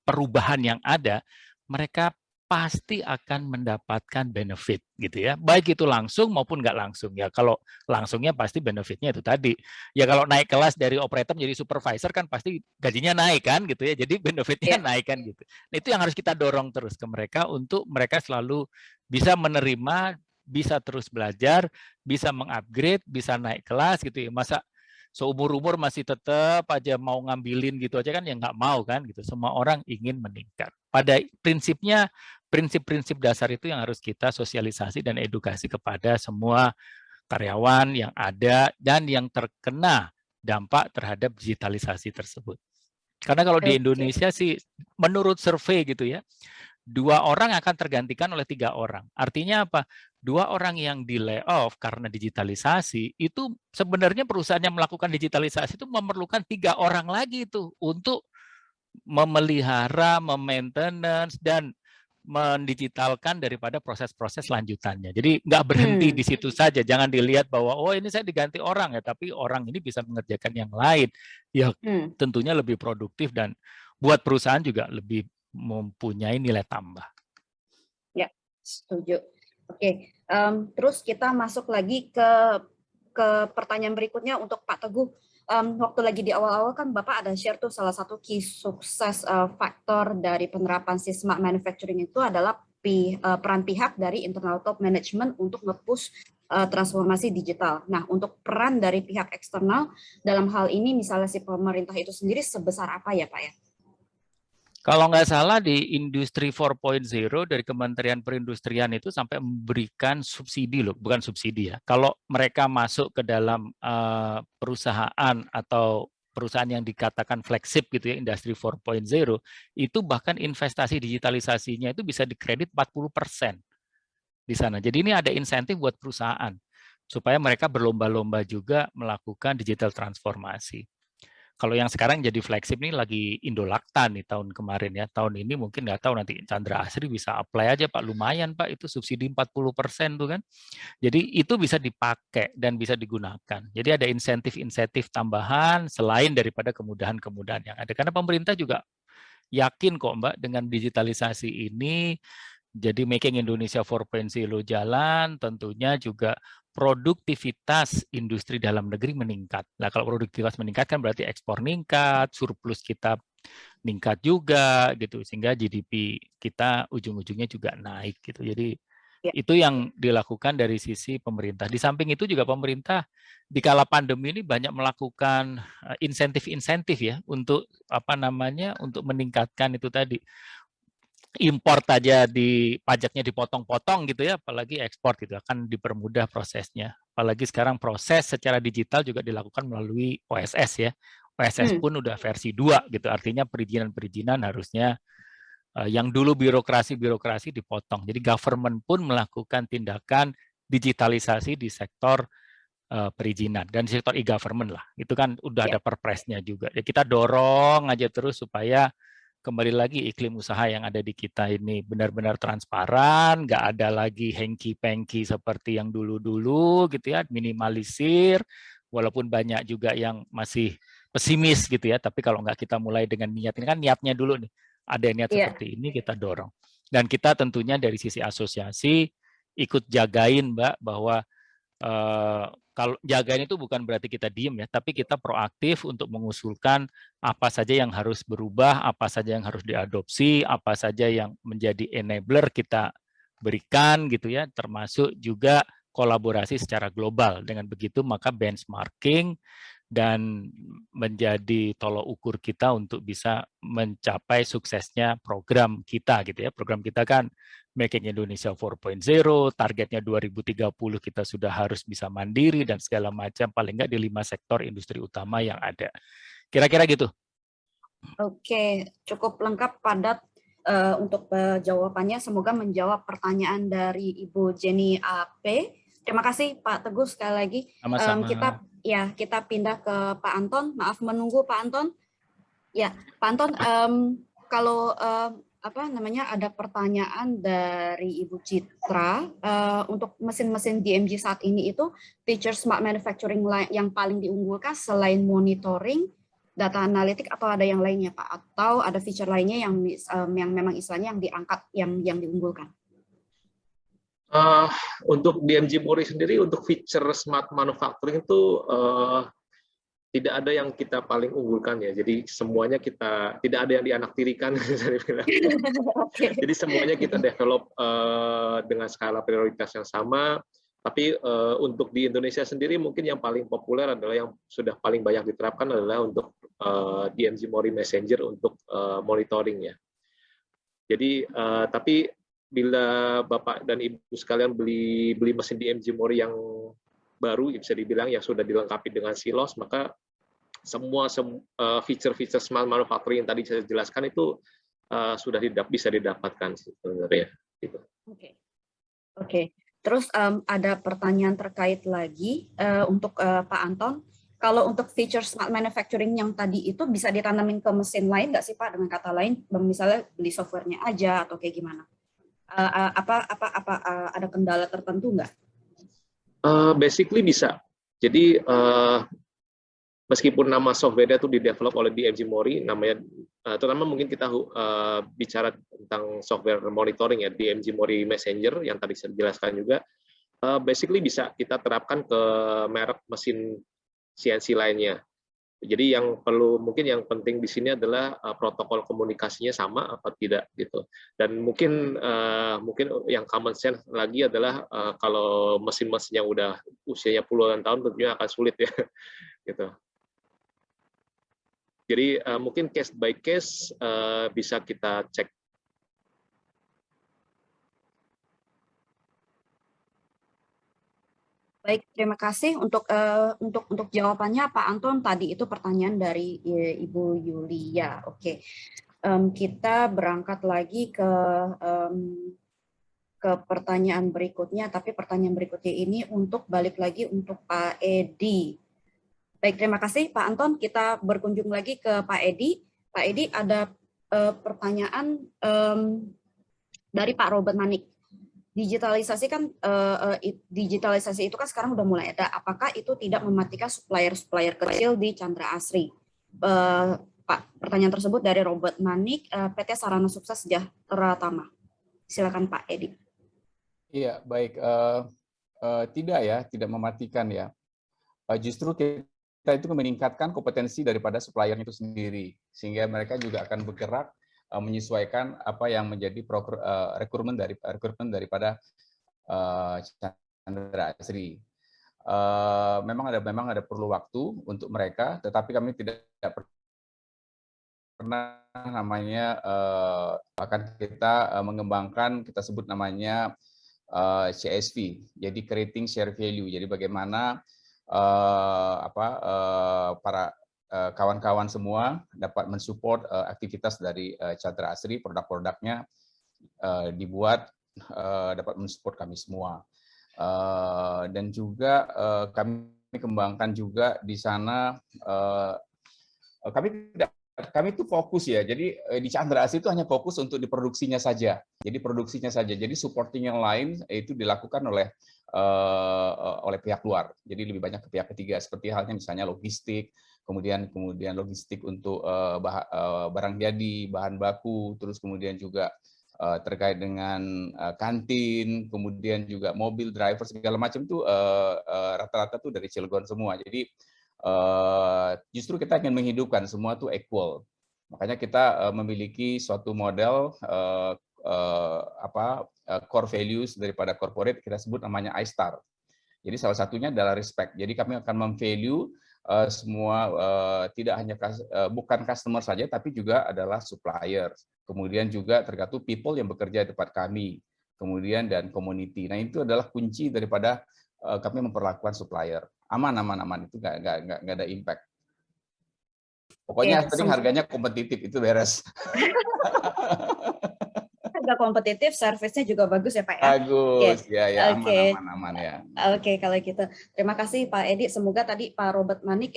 perubahan yang ada, mereka pasti akan mendapatkan benefit gitu ya, baik itu langsung maupun nggak langsung ya. Kalau langsungnya pasti benefitnya itu tadi ya, kalau naik kelas dari operator menjadi supervisor kan pasti gajinya naik kan gitu ya, jadi benefitnya naik kan gitu. Nah, itu yang harus kita dorong terus ke mereka untuk mereka selalu bisa menerima, bisa terus belajar, bisa mengupgrade, bisa naik kelas gitu ya. Masa seumur-umur masih tetap aja mau ngambilin gitu aja kan ya nggak mau kan gitu. Semua orang ingin meningkat. Pada prinsipnya, prinsip-prinsip dasar itu yang harus kita sosialisasi dan edukasi kepada semua karyawan yang ada dan yang terkena dampak terhadap digitalisasi tersebut. Karena kalau di Indonesia sih, menurut survei gitu ya, 2 orang akan tergantikan oleh 3 orang. Artinya apa? 2 orang yang di layoff karena digitalisasi, itu sebenarnya perusahaan yang melakukan digitalisasi itu memerlukan 3 orang lagi itu untuk memelihara, memaintenance, dan mendigitalkan daripada proses-proses lanjutannya. Jadi nggak berhenti di situ saja. Jangan dilihat bahwa, oh ini saya diganti orang ya, tapi orang ini bisa mengerjakan yang lain. Ya tentunya lebih produktif dan buat perusahaan juga lebih mempunyai nilai tambah.
Ya, setuju. Oke, terus kita masuk lagi ke pertanyaan berikutnya untuk Pak Teguh. Waktu lagi di awal-awal kan Bapak ada share tuh salah satu key sukses faktor dari penerapan smart manufacturing itu adalah peran pihak dari internal top management untuk nge-push transformasi digital. Nah, untuk peran dari pihak eksternal dalam hal ini misalnya si pemerintah itu sendiri sebesar apa ya Pak ya?
Kalau nggak salah di Industri 4.0 dari Kementerian Perindustrian itu sampai memberikan subsidi loh, bukan subsidi ya. Kalau mereka masuk ke dalam perusahaan atau perusahaan yang dikatakan flagship gitu ya, Industri 4.0, itu bahkan investasi digitalisasinya itu bisa dikredit 40% di sana. Jadi ini ada insentif buat perusahaan supaya mereka berlomba-lomba juga melakukan digital transformasi. Kalau yang sekarang jadi flagship nih lagi Indolakta nih tahun kemarin ya. Tahun ini mungkin nggak tahu nanti Chandra Asri bisa apply aja Pak. Lumayan Pak, itu subsidi 40% tuh kan. Jadi itu bisa dipakai dan bisa digunakan. Jadi ada insentif-insentif tambahan selain daripada kemudahan-kemudahan yang ada. Karena pemerintah juga yakin kok Mbak dengan digitalisasi ini, jadi Making Indonesia 4.0 jalan, tentunya juga produktivitas industri dalam negeri meningkat. Nah, kalau produktivitas meningkat kan berarti ekspor meningkat, surplus kita meningkat juga gitu, sehingga GDP kita ujung-ujungnya juga naik gitu. Jadi itu yang dilakukan dari sisi pemerintah. Di samping itu juga pemerintah di kala pandemi ini banyak melakukan insentif-insentif ya untuk untuk meningkatkan itu tadi. Import aja di pajaknya dipotong-potong gitu ya, apalagi ekspor gitu akan dipermudah prosesnya. Apalagi sekarang proses secara digital juga dilakukan melalui OSS ya. OSS pun udah versi 2 gitu, artinya perizinan-perizinan harusnya yang dulu birokrasi dipotong. Jadi government pun melakukan tindakan digitalisasi di sektor perizinan dan di sektor e-government lah. Itu kan udah ada perpresnya juga. Ya, kita dorong aja terus supaya kembali lagi iklim usaha yang ada di kita ini benar-benar transparan, nggak ada lagi hengki-pengki seperti yang dulu-dulu gitu ya, minimalisir, walaupun banyak juga yang masih pesimis gitu ya, tapi kalau nggak kita mulai dengan niat, ini kan niatnya dulu nih, ada niat seperti ini kita dorong. Dan kita tentunya dari sisi asosiasi ikut jagain Mbak, bahwa kalau jagain itu bukan berarti kita diem ya, tapi kita proaktif untuk mengusulkan apa saja yang harus berubah, apa saja yang harus diadopsi, apa saja yang menjadi enabler kita berikan gitu ya, termasuk juga kolaborasi secara global. Dengan begitu maka benchmarking dan menjadi tolok ukur kita untuk bisa mencapai suksesnya program kita gitu ya. Program kita kan Making Indonesia 4.0, targetnya 2030 kita sudah harus bisa mandiri dan segala macam, paling nggak di 5 sektor industri utama yang ada. Kira-kira gitu.
Oke, cukup lengkap, padat untuk jawabannya. Semoga menjawab pertanyaan dari Ibu Jenny AP. Terima kasih Pak Teguh sekali lagi.
Sama-sama.
Kita pindah ke Pak Anton. Maaf menunggu Pak Anton. Ya, Pak Anton, kalau ada pertanyaan dari Ibu Citra untuk mesin-mesin DMG saat ini itu feature smart manufacturing yang paling diunggulkan selain monitoring, data analitik, atau ada yang lainnya Pak? Atau ada feature lainnya yang memang istilahnya yang diangkat, yang diunggulkan?
Untuk DMG Mori sendiri, untuk feature smart manufacturing itu tidak ada yang kita paling unggulkan ya. Jadi semuanya kita, tidak ada yang dianaktirikan. Jadi semuanya kita develop dengan skala prioritas yang sama. Tapi untuk di Indonesia sendiri mungkin yang paling populer adalah yang sudah paling banyak diterapkan adalah untuk DMG Mori Messenger untuk monitoring ya. Jadi tapi bila Bapak dan Ibu sekalian beli mesin DMG Mori yang baru, bisa dibilang yang sudah dilengkapi dengan silos, maka semua feature-feature smart manufacturing yang tadi saya jelaskan itu sudah bisa didapatkan sebenarnya. Gitu.
Oke. Terus ada pertanyaan terkait lagi untuk Pak Anton. Kalau untuk feature smart manufacturing yang tadi itu bisa ditanamin ke mesin lain nggak sih Pak? Dengan kata lain, misalnya beli softwarenya aja atau kayak gimana? Ada kendala tertentu nggak?
Basically bisa. Jadi meskipun nama software-nya itu di-develop oleh DMG Mori, namanya terutama mungkin kita bicara tentang software monitoring ya, DMG Mori Messenger yang tadi saya jelaskan juga, basically bisa kita terapkan ke merek mesin CNC lainnya. Jadi yang penting di sini adalah protokol komunikasinya sama apa tidak gitu. Dan mungkin yang common sense lagi adalah kalau mesin-mesin yang udah usianya puluhan tahun tentunya akan sulit ya gitu. Jadi mungkin case by case bisa kita cek.
Baik, terima kasih untuk jawabannya Pak Anton. Tadi itu pertanyaan dari Ibu Yulia. Oke, kita berangkat lagi ke pertanyaan berikutnya. Tapi pertanyaan berikutnya ini untuk balik lagi untuk Pak Edi. Baik, terima kasih Pak Anton. Kita berkunjung lagi ke Pak Edi. Pak Edi, ada pertanyaan dari Pak Robert Manik. Digitalisasi itu kan sekarang udah mulai ada. Apakah itu tidak mematikan supplier kecil di Chandra Asri? Pak, pertanyaan tersebut dari Robert Manik, PT Sarana Sukses Sejahtera Tama. Silakan Pak Edi.
Iya, baik. Tidak mematikan ya. Justru kita itu meningkatkan kompetensi daripada supplier itu sendiri, sehingga mereka juga akan bergerak menyesuaikan apa yang menjadi rekrutmen daripada Chandra Asri. Memang ada perlu waktu untuk mereka, tetapi kami tidak pernah namanya akan kita mengembangkan, kita sebut namanya CSV, jadi creating share value. Jadi bagaimana para kawan-kawan semua dapat mensupport aktivitas dari Chandra Asri, produk-produknya dibuat dapat mensupport kami semua. Dan juga kami kembangkan juga di sana, kami itu fokus ya. Jadi di Chandra Asri itu hanya fokus untuk di produksinya saja. Jadi produksinya saja. Jadi supporting yang lain itu dilakukan oleh pihak luar. Jadi lebih banyak ke pihak ketiga, seperti halnya misalnya logistik, kemudian logistik untuk barang jadi, bahan baku, terus kemudian juga terkait dengan kantin, kemudian juga mobil, driver, segala macam itu rata-rata tuh dari Cilegon semua. Jadi justru kita ingin menghidupkan semua tuh equal. Makanya kita memiliki suatu model core values daripada corporate, kita sebut namanya I-Star. Jadi salah satunya adalah respect. Jadi kami akan memvalue semua, tidak hanya bukan customer saja, tapi juga adalah supplier. Kemudian juga tergantung people yang bekerja di tempat kami. Kemudian dan community. Nah itu adalah kunci daripada kami memperlakukan supplier. Aman, itu nggak ada impact. Pokoknya penting harganya kompetitif, itu beres.
Harga kompetitif, service-nya juga bagus ya Pak ya?
Bagus, ya aman ya.
Oke, kalau gitu. Terima kasih Pak Edi. Semoga tadi Pak Robert Manik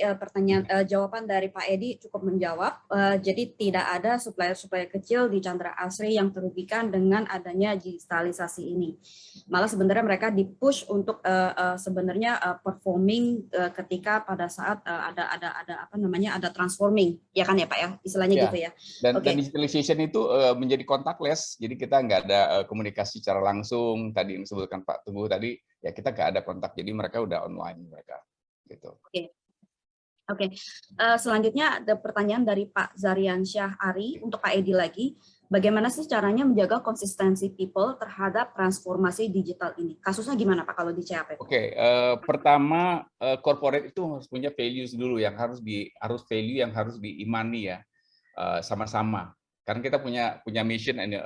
jawaban dari Pak Edi cukup menjawab. Jadi tidak ada supplier-supplier kecil di Chandra Asri yang terugikan dengan adanya digitalisasi ini. Malah sebenarnya mereka di-push untuk sebenarnya performing ketika pada saat ada transforming, ya kan ya Pak ya? Istilahnya gitu ya.
Dan digitalization itu menjadi contactless. Jadi kita nggak ada komunikasi secara langsung. Tadi yang disebutkan Pak Teguh tadi, ya kita nggak ada kontak. Jadi mereka udah online mereka. Gitu.
Oke. Selanjutnya ada pertanyaan dari Pak Zariansyah Ari untuk Pak Edi lagi. Bagaimana sih caranya menjaga konsistensi people terhadap transformasi digital ini? Kasusnya gimana Pak kalau di CAP?
Oke, pertama corporate itu harus punya values dulu yang harus diimani ya sama-sama. Karena kita punya mission and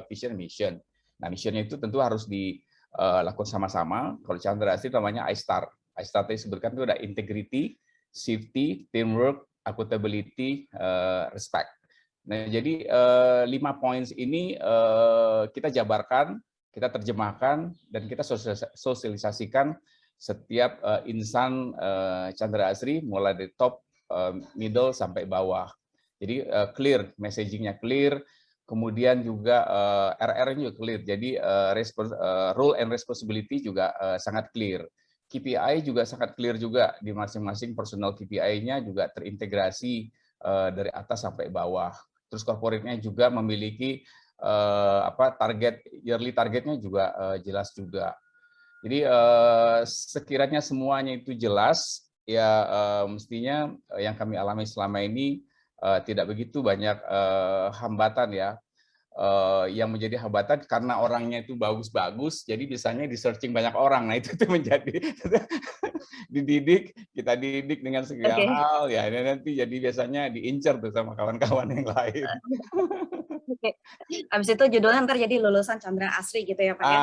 vision. Nah, missionnya itu tentu harus dilakukan sama-sama. Kalau Chandra Asri namanya I-Star. I-Star tadi disebutkan itu ada integrity, safety, teamwork, accountability, respect. Nah, jadi 5 points ini kita jabarkan, kita terjemahkan, dan kita sosialisasikan setiap insan Chandra Asri, mulai dari top, middle, sampai bawah. Jadi clear, messaging-nya clear, kemudian juga RR-nya juga clear. Jadi role and responsibility juga sangat clear. KPI juga sangat clear juga, di masing-masing personal KPI-nya juga terintegrasi dari atas sampai bawah. Terus corporate-nya juga memiliki yearly targetnya juga jelas juga. Jadi sekiranya semuanya itu jelas, ya mestinya yang kami alami selama ini tidak begitu banyak hambatan ya. Yang menjadi hambatan karena orangnya itu bagus-bagus, jadi biasanya di searching banyak orang. Nah itu menjadi kita didik dengan segala hal ya, nanti jadi biasanya diincar tuh sama kawan-kawan yang lain.
Oke. Habis itu judulnya ntar jadi lulusan Chandra Asri gitu ya Pak ya?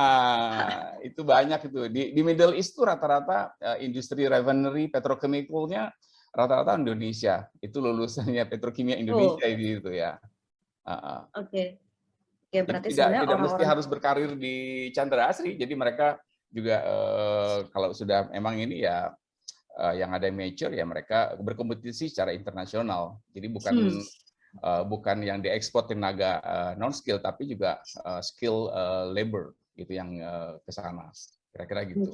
Itu banyak itu. Di Middle East itu rata-rata industri refinery, petrochemicalnya rata-rata Indonesia. Itu lulusannya petrokimia Indonesia itu ya.
Oke. Oke, berarti
tidak mesti harus berkarir di Chandra Asri. Jadi mereka juga kalau sudah memang ini ya yang ada major ya mereka berkompetisi secara internasional. Jadi bukan yang diekspor tenaga non skill tapi juga skill labor gitu yang ke sana. Kira-kira gitu.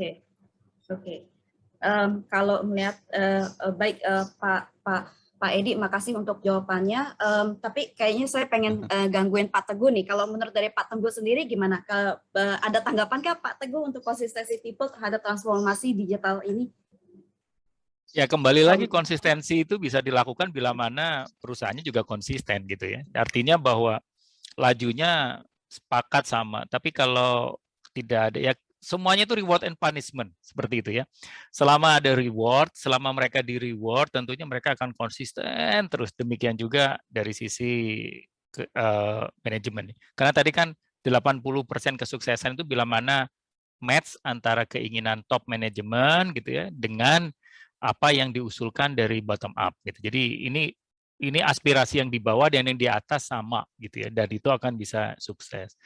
Oke. Kalau melihat baik Pak Edi, makasih untuk jawabannya. Tapi kayaknya saya pengen gangguin Pak Teguh nih. Kalau menurut dari Pak Teguh sendiri gimana? Ada tanggapan kah Pak Teguh untuk konsistensi people terhadap transformasi digital ini?
Ya kembali lagi konsistensi itu bisa dilakukan bila mana perusahaannya juga konsisten gitu ya. Artinya bahwa lajunya sepakat sama. Tapi kalau tidak ada ya semuanya itu reward and punishment seperti itu ya. Selama ada reward, selama mereka di reward, tentunya mereka akan konsisten terus. Demikian juga dari sisi manajemen. Karena tadi kan 80% kesuksesan itu bila mana match antara keinginan top manajemen gitu ya dengan apa yang diusulkan dari bottom up gitu. Jadi ini aspirasi yang di bawah dan yang di atas sama gitu ya. Dan itu akan bisa sukses.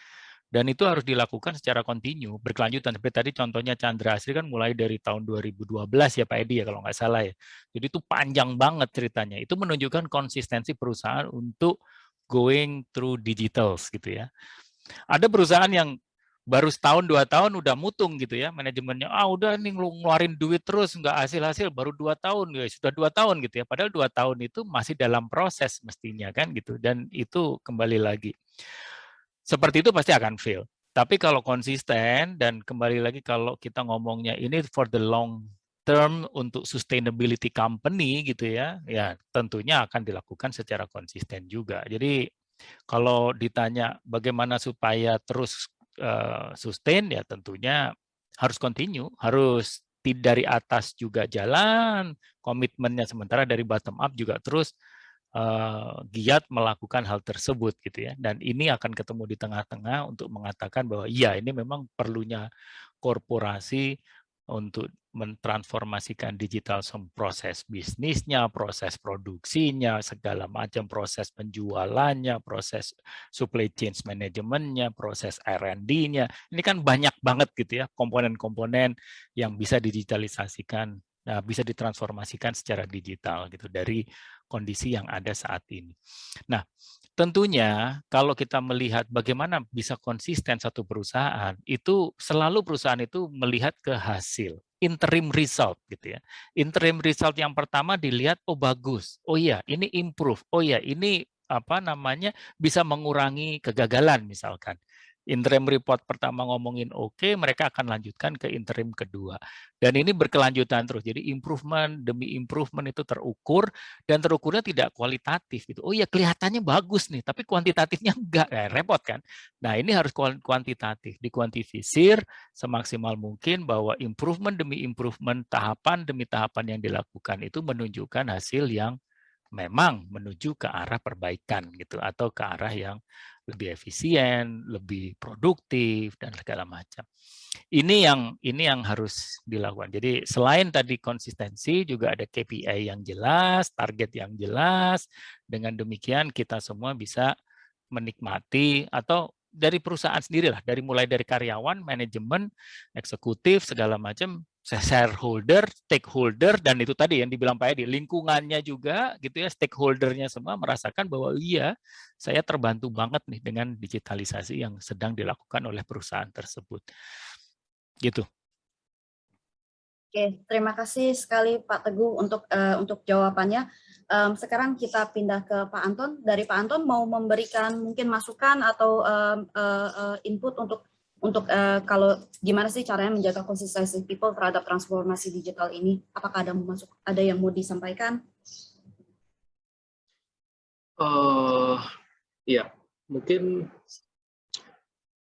Dan itu harus dilakukan secara kontinu, berkelanjutan. Seperti tadi contohnya Chandra Asri kan mulai dari tahun 2012 ya Pak Edi ya kalau nggak salah ya. Jadi itu panjang banget ceritanya. Itu menunjukkan konsistensi perusahaan untuk going through digitals gitu ya. Ada perusahaan yang baru setahun 2 tahun udah mutung gitu ya manajemennya. Udah nih ngeluarin duit terus nggak hasil-hasil baru 2 tahun ya sudah 2 tahun gitu ya. Padahal 2 tahun itu masih dalam proses mestinya kan gitu. Dan itu kembali lagi. Seperti itu pasti akan fail. Tapi kalau konsisten dan kembali lagi kalau kita ngomongnya ini for the long term untuk sustainability company gitu ya, ya tentunya akan dilakukan secara konsisten juga. Jadi kalau ditanya bagaimana supaya terus sustain ya tentunya harus continue, harus dari atas juga jalan, komitmennya sementara dari bottom up juga terus giat melakukan hal tersebut gitu ya, dan ini akan ketemu di tengah-tengah untuk mengatakan bahwa iya ini memang perlunya korporasi untuk mentransformasikan digital proses bisnisnya, proses produksinya, segala macam proses penjualannya, proses supply chain manajemennya, proses R&D-nya. Ini kan banyak banget gitu ya komponen-komponen yang bisa digitalisasikan, bisa ditransformasikan secara digital gitu dari kondisi yang ada saat ini. Nah, tentunya kalau kita melihat bagaimana bisa konsisten satu perusahaan, itu selalu perusahaan itu melihat ke hasil, interim result gitu ya. Interim result yang pertama dilihat, oh bagus, oh iya ini improve, oh iya ini apa namanya bisa mengurangi kegagalan misalkan. Interim report pertama ngomongin oke, mereka akan lanjutkan ke interim kedua. Dan ini berkelanjutan terus. Jadi improvement demi improvement itu terukur dan terukurnya tidak kualitatif gitu. Oh ya kelihatannya bagus nih, tapi kuantitatifnya enggak, repot kan. Nah ini harus kuantitatif, dikuantifisir semaksimal mungkin bahwa improvement demi improvement, tahapan demi tahapan yang dilakukan itu menunjukkan hasil yang memang menuju ke arah perbaikan gitu atau ke arah yang lebih efisien, lebih produktif dan segala macam. Ini yang harus dilakukan. Jadi selain tadi konsistensi juga ada KPI yang jelas, target yang jelas. Dengan demikian kita semua bisa menikmati atau dari perusahaan sendirilah, dari mulai dari karyawan, manajemen, eksekutif segala macam, shareholder, stakeholder, dan itu tadi yang dibilang Pak Edi, lingkungannya juga gitu ya, stakeholdernya semua merasakan bahwa iya, saya terbantu banget nih dengan digitalisasi yang sedang dilakukan oleh perusahaan tersebut. Gitu.
Oke, terima kasih sekali Pak Teguh untuk jawabannya. Sekarang kita pindah ke Pak Anton. Dari Pak Anton mau memberikan mungkin masukan atau input untuk Untuk kalau gimana sih caranya menjaga konsistensi people terhadap transformasi digital ini? Apakah ada yang mau disampaikan?
Ya, mungkin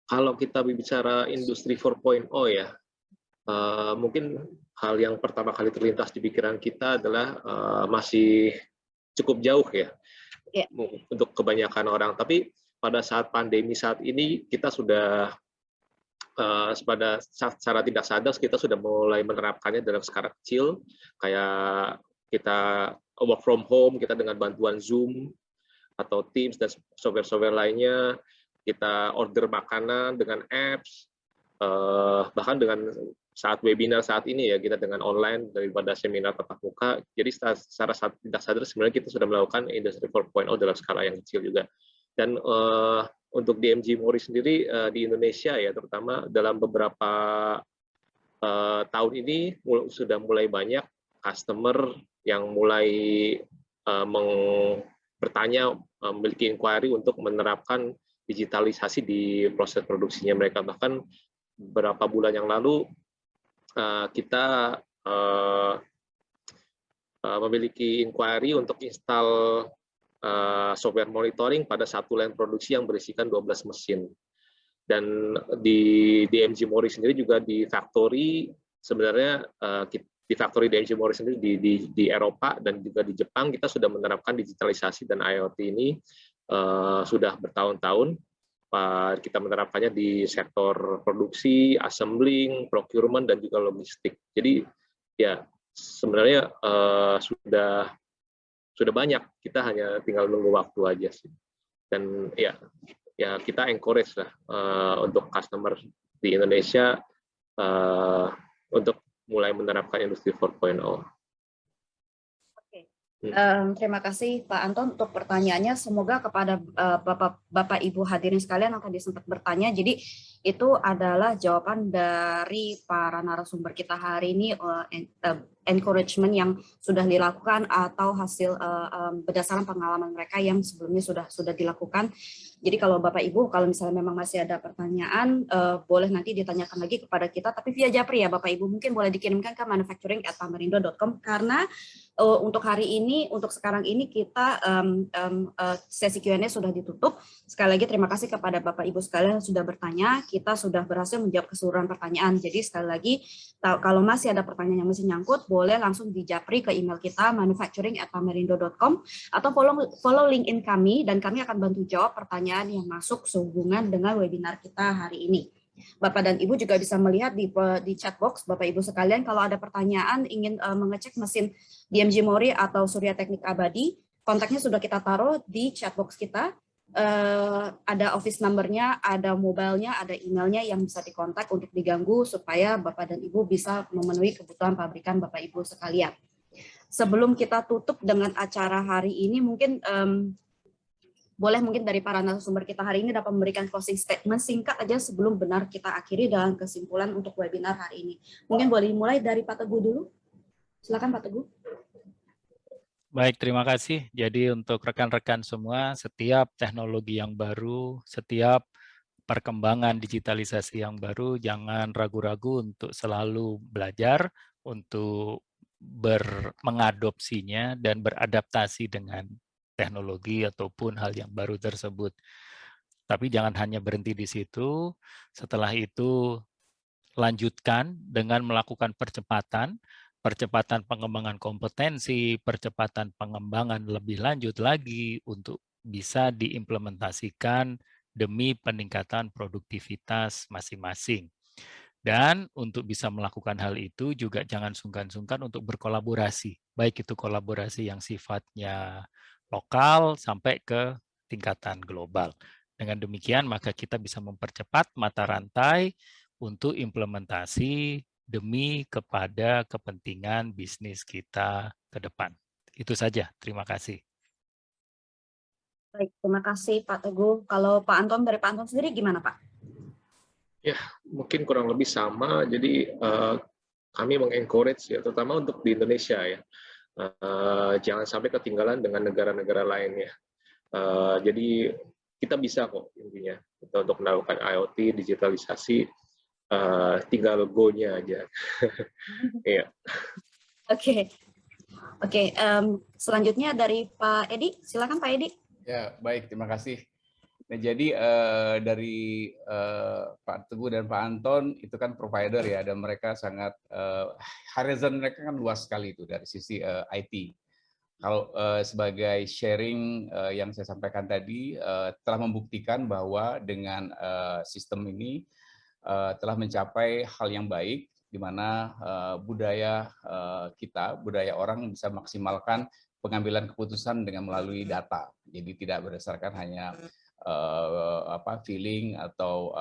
kalau kita bicara industri 4.0 ya, mungkin hal yang pertama kali terlintas di pikiran kita adalah masih cukup jauh ya untuk kebanyakan orang. Tapi pada saat pandemi saat ini kita sudah secara tidak sadar kita sudah mulai menerapkannya dalam skala kecil, kayak kita work from home, kita dengan bantuan Zoom atau Teams dan software-software lainnya, kita order makanan dengan apps, bahkan dengan saat webinar saat ini ya, kita dengan online daripada seminar tatap muka. Jadi secara tidak sadar sebenarnya kita sudah melakukan industri 4.0 dalam skala yang kecil juga. Dan untuk DMG Mori sendiri di Indonesia ya, terutama dalam beberapa tahun ini sudah mulai banyak customer yang mulai bertanya, memiliki inquiry untuk menerapkan digitalisasi di proses produksinya mereka. Bahkan beberapa bulan yang lalu kita memiliki inquiry untuk install software monitoring pada satu line produksi yang berisikan 12 mesin. Dan di DMG Mori sendiri juga di factory, sebenarnya di factory DMG Mori sendiri di Eropa dan juga di Jepang kita sudah menerapkan digitalisasi dan IoT ini sudah bertahun-tahun. Kita menerapkannya di sektor produksi, assembling, procurement, dan juga logistik. Jadi ya sebenarnya sudah banyak, kita hanya tinggal nunggu waktu aja sih. Dan ya kita encourage lah untuk customer di Indonesia untuk mulai menerapkan industri 4.0.
Terima kasih Pak Anton untuk pertanyaannya. Semoga kepada Bapak Ibu hadirin sekalian yang tadi sempat bertanya, jadi itu adalah jawaban dari para narasumber kita hari ini, encouragement yang sudah dilakukan atau hasil berdasarkan pengalaman mereka yang sebelumnya sudah dilakukan. Jadi kalau Bapak Ibu, kalau misalnya memang masih ada pertanyaan, boleh nanti ditanyakan lagi kepada kita, tapi via Japri ya Bapak Ibu, mungkin boleh dikirimkan ke manufacturing@tamarindo.com, karena untuk hari ini, untuk sekarang ini kita sesi Q&A sudah ditutup. Sekali lagi terima kasih kepada Bapak Ibu sekalian yang sudah bertanya. Kita sudah berhasil menjawab keseluruhan pertanyaan. Jadi sekali lagi kalau masih ada pertanyaan yang masih nyangkut, boleh langsung di Japri ke email kita manufacturing@tamarindo.com atau follow LinkedIn kami, dan kami akan bantu jawab pertanyaan yang masuk sehubungan dengan webinar kita hari ini. Bapak dan Ibu juga bisa melihat di chat box Bapak Ibu sekalian, kalau ada pertanyaan ingin mengecek mesin DMG Mori atau Surya Teknik Abadi, kontaknya sudah kita taruh di chat box kita. Ada office number-nya, ada mobile-nya, ada email-nya yang bisa dikontak untuk diganggu supaya Bapak dan Ibu bisa memenuhi kebutuhan pabrikan Bapak Ibu sekalian. Sebelum kita tutup dengan acara hari ini, mungkin boleh mungkin dari para narasumber kita hari ini dapat memberikan closing statement singkat aja sebelum benar kita akhiri dengan kesimpulan untuk webinar hari ini. Mungkin boleh dimulai dari Pak Teguh dulu. Silakan Pak Teguh.
Baik, terima kasih. Jadi untuk rekan-rekan semua, setiap teknologi yang baru, setiap perkembangan digitalisasi yang baru, jangan ragu-ragu untuk selalu belajar, untuk mengadopsinya dan beradaptasi dengan teknologi ataupun hal yang baru tersebut. Tapi jangan hanya berhenti di situ. Setelah itu lanjutkan dengan melakukan percepatan pengembangan kompetensi, percepatan pengembangan lebih lanjut lagi untuk bisa diimplementasikan demi peningkatan produktivitas masing-masing. Dan untuk bisa melakukan hal itu juga jangan sungkan-sungkan untuk berkolaborasi, baik itu kolaborasi yang sifatnya lokal sampai ke tingkatan global. Dengan demikian maka kita bisa mempercepat mata rantai untuk implementasi demi kepada kepentingan bisnis kita ke depan. Itu saja, terima kasih.
Baik, terima kasih Pak Teguh. Kalau Pak Anton, dari Pak Anton sendiri gimana Pak?
Ya, mungkin kurang lebih sama. Jadi kami mengencourage ya, terutama untuk di Indonesia ya. Jangan sampai ketinggalan dengan negara-negara lain ya. Jadi kita bisa kok intinya untuk melakukan IoT, digitalisasi, tinggal go-nya aja. Iya.
Oke. Selanjutnya dari Pak Edi, silakan Pak Edi.
Ya, baik, terima kasih. Nah, jadi dari Pak Teguh dan Pak Anton itu kan provider ya, dan mereka sangat horizon mereka kan luas sekali itu dari sisi IT. Kalau sebagai sharing yang saya sampaikan tadi telah membuktikan bahwa dengan sistem ini telah mencapai hal yang baik, di mana budaya kita, budaya orang bisa maksimalkan pengambilan keputusan dengan melalui data. Jadi tidak berdasarkan hanya feeling atau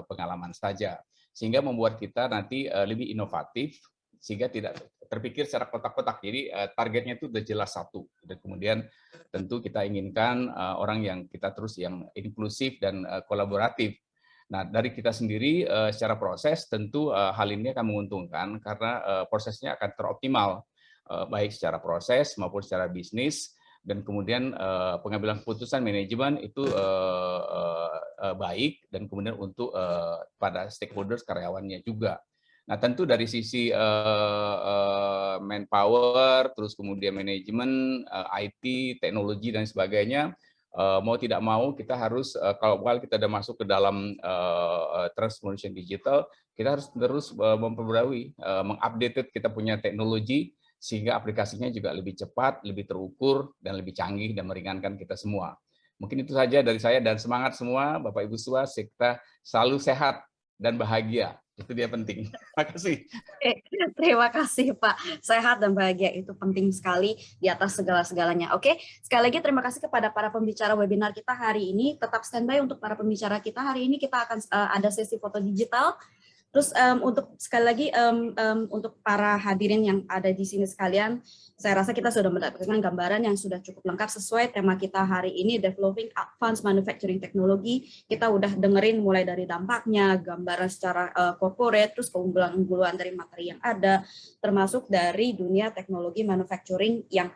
pengalaman saja, sehingga membuat kita nanti lebih inovatif, sehingga tidak terpikir secara kotak-kotak. Jadi targetnya itu sudah jelas satu. Dan kemudian tentu kita inginkan orang yang kita terus yang inklusif dan kolaboratif. Nah, dari kita sendiri secara proses tentu hal ini akan menguntungkan karena prosesnya akan teroptimal, baik secara proses maupun secara bisnis, dan kemudian pengambilan keputusan manajemen itu baik, dan kemudian untuk pada stakeholders karyawannya juga. Nah, tentu dari sisi manpower, terus kemudian manajemen, IT, teknologi dan sebagainya, mau tidak mau kita harus kalau kita sudah masuk ke dalam transformation digital, kita harus terus memperbarui, mengupdate kita punya teknologi sehingga aplikasinya juga lebih cepat, lebih terukur, dan lebih canggih dan meringankan kita semua. Mungkin itu saja dari saya, dan semangat semua Bapak Ibu semua, kita selalu sehat dan bahagia. Itu dia penting. Terima kasih.
Terima kasih Pak. Sehat dan bahagia itu penting sekali di atas segala-segalanya. Oke, sekali lagi terima kasih kepada para pembicara webinar kita hari ini. Tetap standby untuk para pembicara kita hari ini. Kita akan ada sesi foto digital. Terus untuk sekali lagi untuk para hadirin yang ada di sini sekalian, saya rasa kita sudah mendapatkan gambaran yang sudah cukup lengkap sesuai tema kita hari ini, Developing Advanced Manufacturing Technology. Kita udah dengerin mulai dari dampaknya, gambaran secara corporate, terus keunggulan-unggulan dari materi yang ada, termasuk dari dunia teknologi manufacturing yang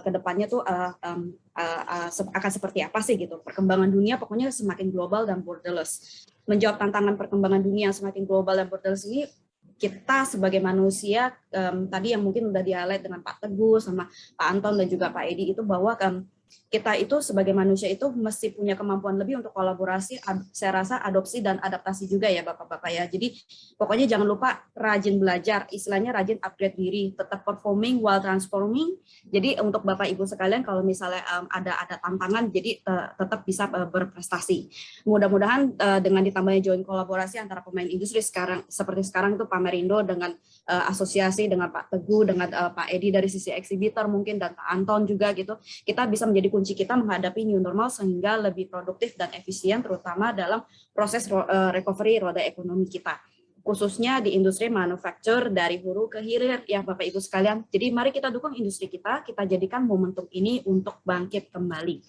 kedepannya tuh akan seperti apa sih gitu. Perkembangan dunia pokoknya semakin global dan borderless. Menjawab tantangan perkembangan dunia yang semakin global dan borderless ini, kita sebagai manusia tadi yang mungkin udah di-highlight dengan Pak Teguh sama Pak Anton dan juga Pak Edi itu bahwa kita itu sebagai manusia itu mesti punya kemampuan lebih untuk kolaborasi, saya rasa adopsi dan adaptasi juga ya Bapak-Bapak ya. Jadi pokoknya jangan lupa rajin belajar, istilahnya rajin upgrade diri, tetap performing while transforming. Jadi untuk Bapak Ibu sekalian kalau misalnya ada tantangan, jadi tetap bisa berprestasi. Mudah-mudahan dengan ditambahnya join kolaborasi antara pemain industri sekarang, seperti sekarang itu Pamerindo dengan asosiasi dengan Pak Teguh, dengan Pak Edi dari sisi eksibitor mungkin, dan Pak Anton juga gitu, kita bisa menjadi kunci kita menghadapi new normal sehingga lebih produktif dan efisien, terutama dalam proses recovery roda ekonomi kita, khususnya di industri manufaktur dari hulu ke hilir ya Bapak Ibu sekalian. Jadi mari kita dukung industri kita jadikan momentum ini untuk bangkit kembali.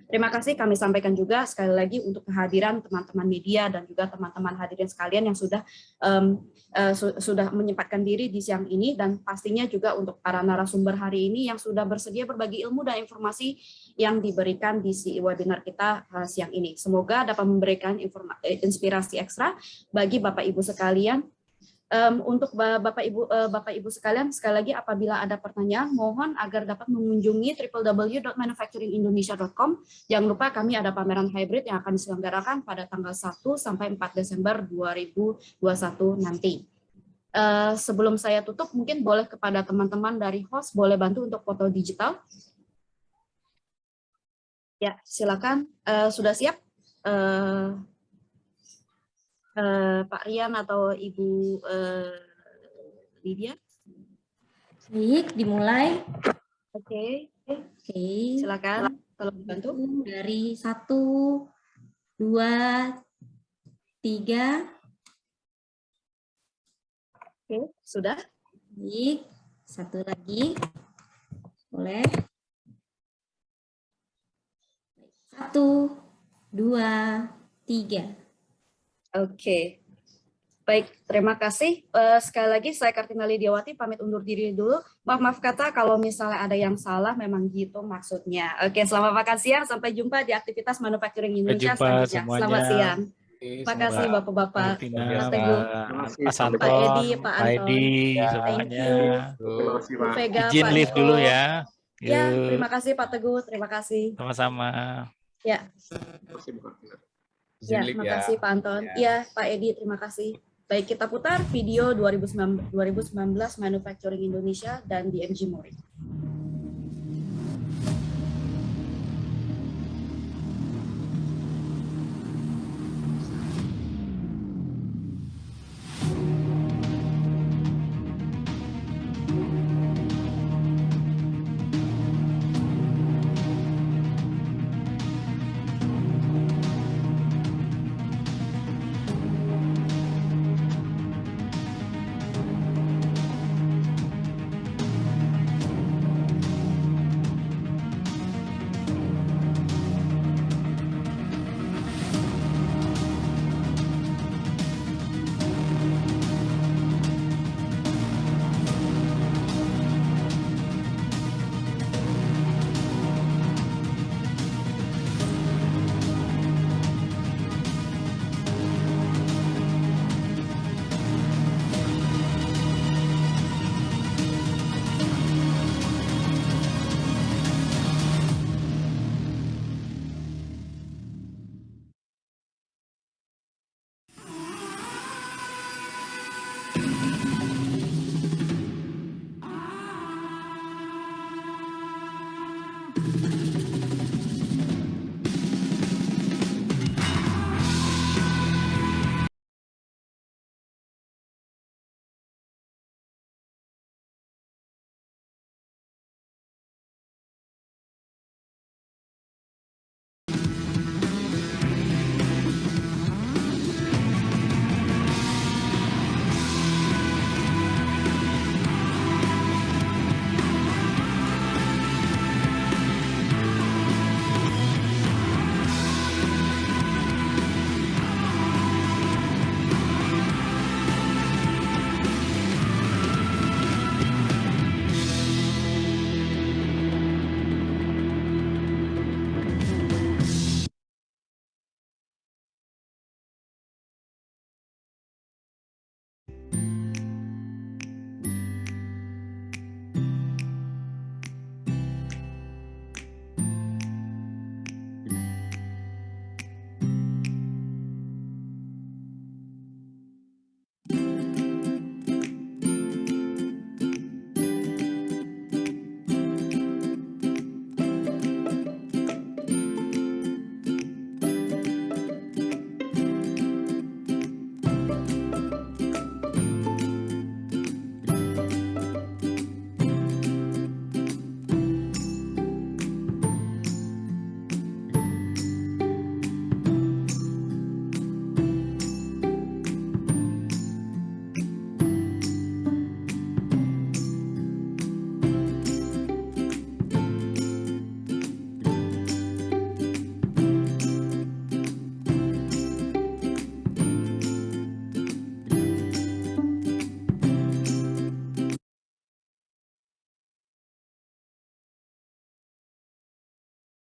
Terima kasih kami sampaikan juga sekali lagi untuk kehadiran teman-teman media dan juga teman-teman hadirin sekalian yang sudah menyempatkan diri di siang ini, dan pastinya juga untuk para narasumber hari ini yang sudah bersedia berbagi ilmu dan informasi yang diberikan di webinar kita siang ini. Semoga dapat memberikan inspirasi ekstra bagi Bapak Ibu sekalian. Untuk Bapak Ibu sekalian, sekali lagi apabila ada pertanyaan, mohon agar dapat mengunjungi www.manufacturingindonesia.com. Jangan lupa kami ada pameran hybrid yang akan diselenggarakan pada tanggal 1 sampai 4 Desember 2021 nanti. Sebelum saya tutup, mungkin boleh kepada teman-teman dari host, boleh bantu untuk foto digital. Ya, silakan. Sudah siap? Pak Rian atau Ibu Lydia?
Baik, dimulai.
Oke. Silakan. Tolong dibantu.
Dari 1, 2, 3.
Oke, sudah.
Baik, satu lagi. Boleh. 1, 2, 3.
Oke. Baik, terima kasih. Sekali lagi saya Kartina Lidiawati pamit undur diri dulu. Maaf kata kalau misalnya ada yang salah, memang gitu maksudnya. Oke, selamat makan siang. Sampai jumpa di aktivitas Manufacturing Indonesia selanjutnya.
Semuanya.
Selamat siang. Terima kasih Bapak-Bapak, Pak Teguh,
Mas Anton,
Pak Edi, Pak
Pak
Anton.
Edi,
Thank
semuanya.
you. Bu Vega,
Izin
Pak
live
Niko.
dulu ya.
Ya,
Yuk.
terima kasih Pak Teguh, terima kasih.
Sama-sama.
Ya. Ya, terima kasih Pak Anton. Ya, Pak Edi, terima kasih. Baik, kita putar video 2019 Manufacturing Indonesia dan DMG Mori.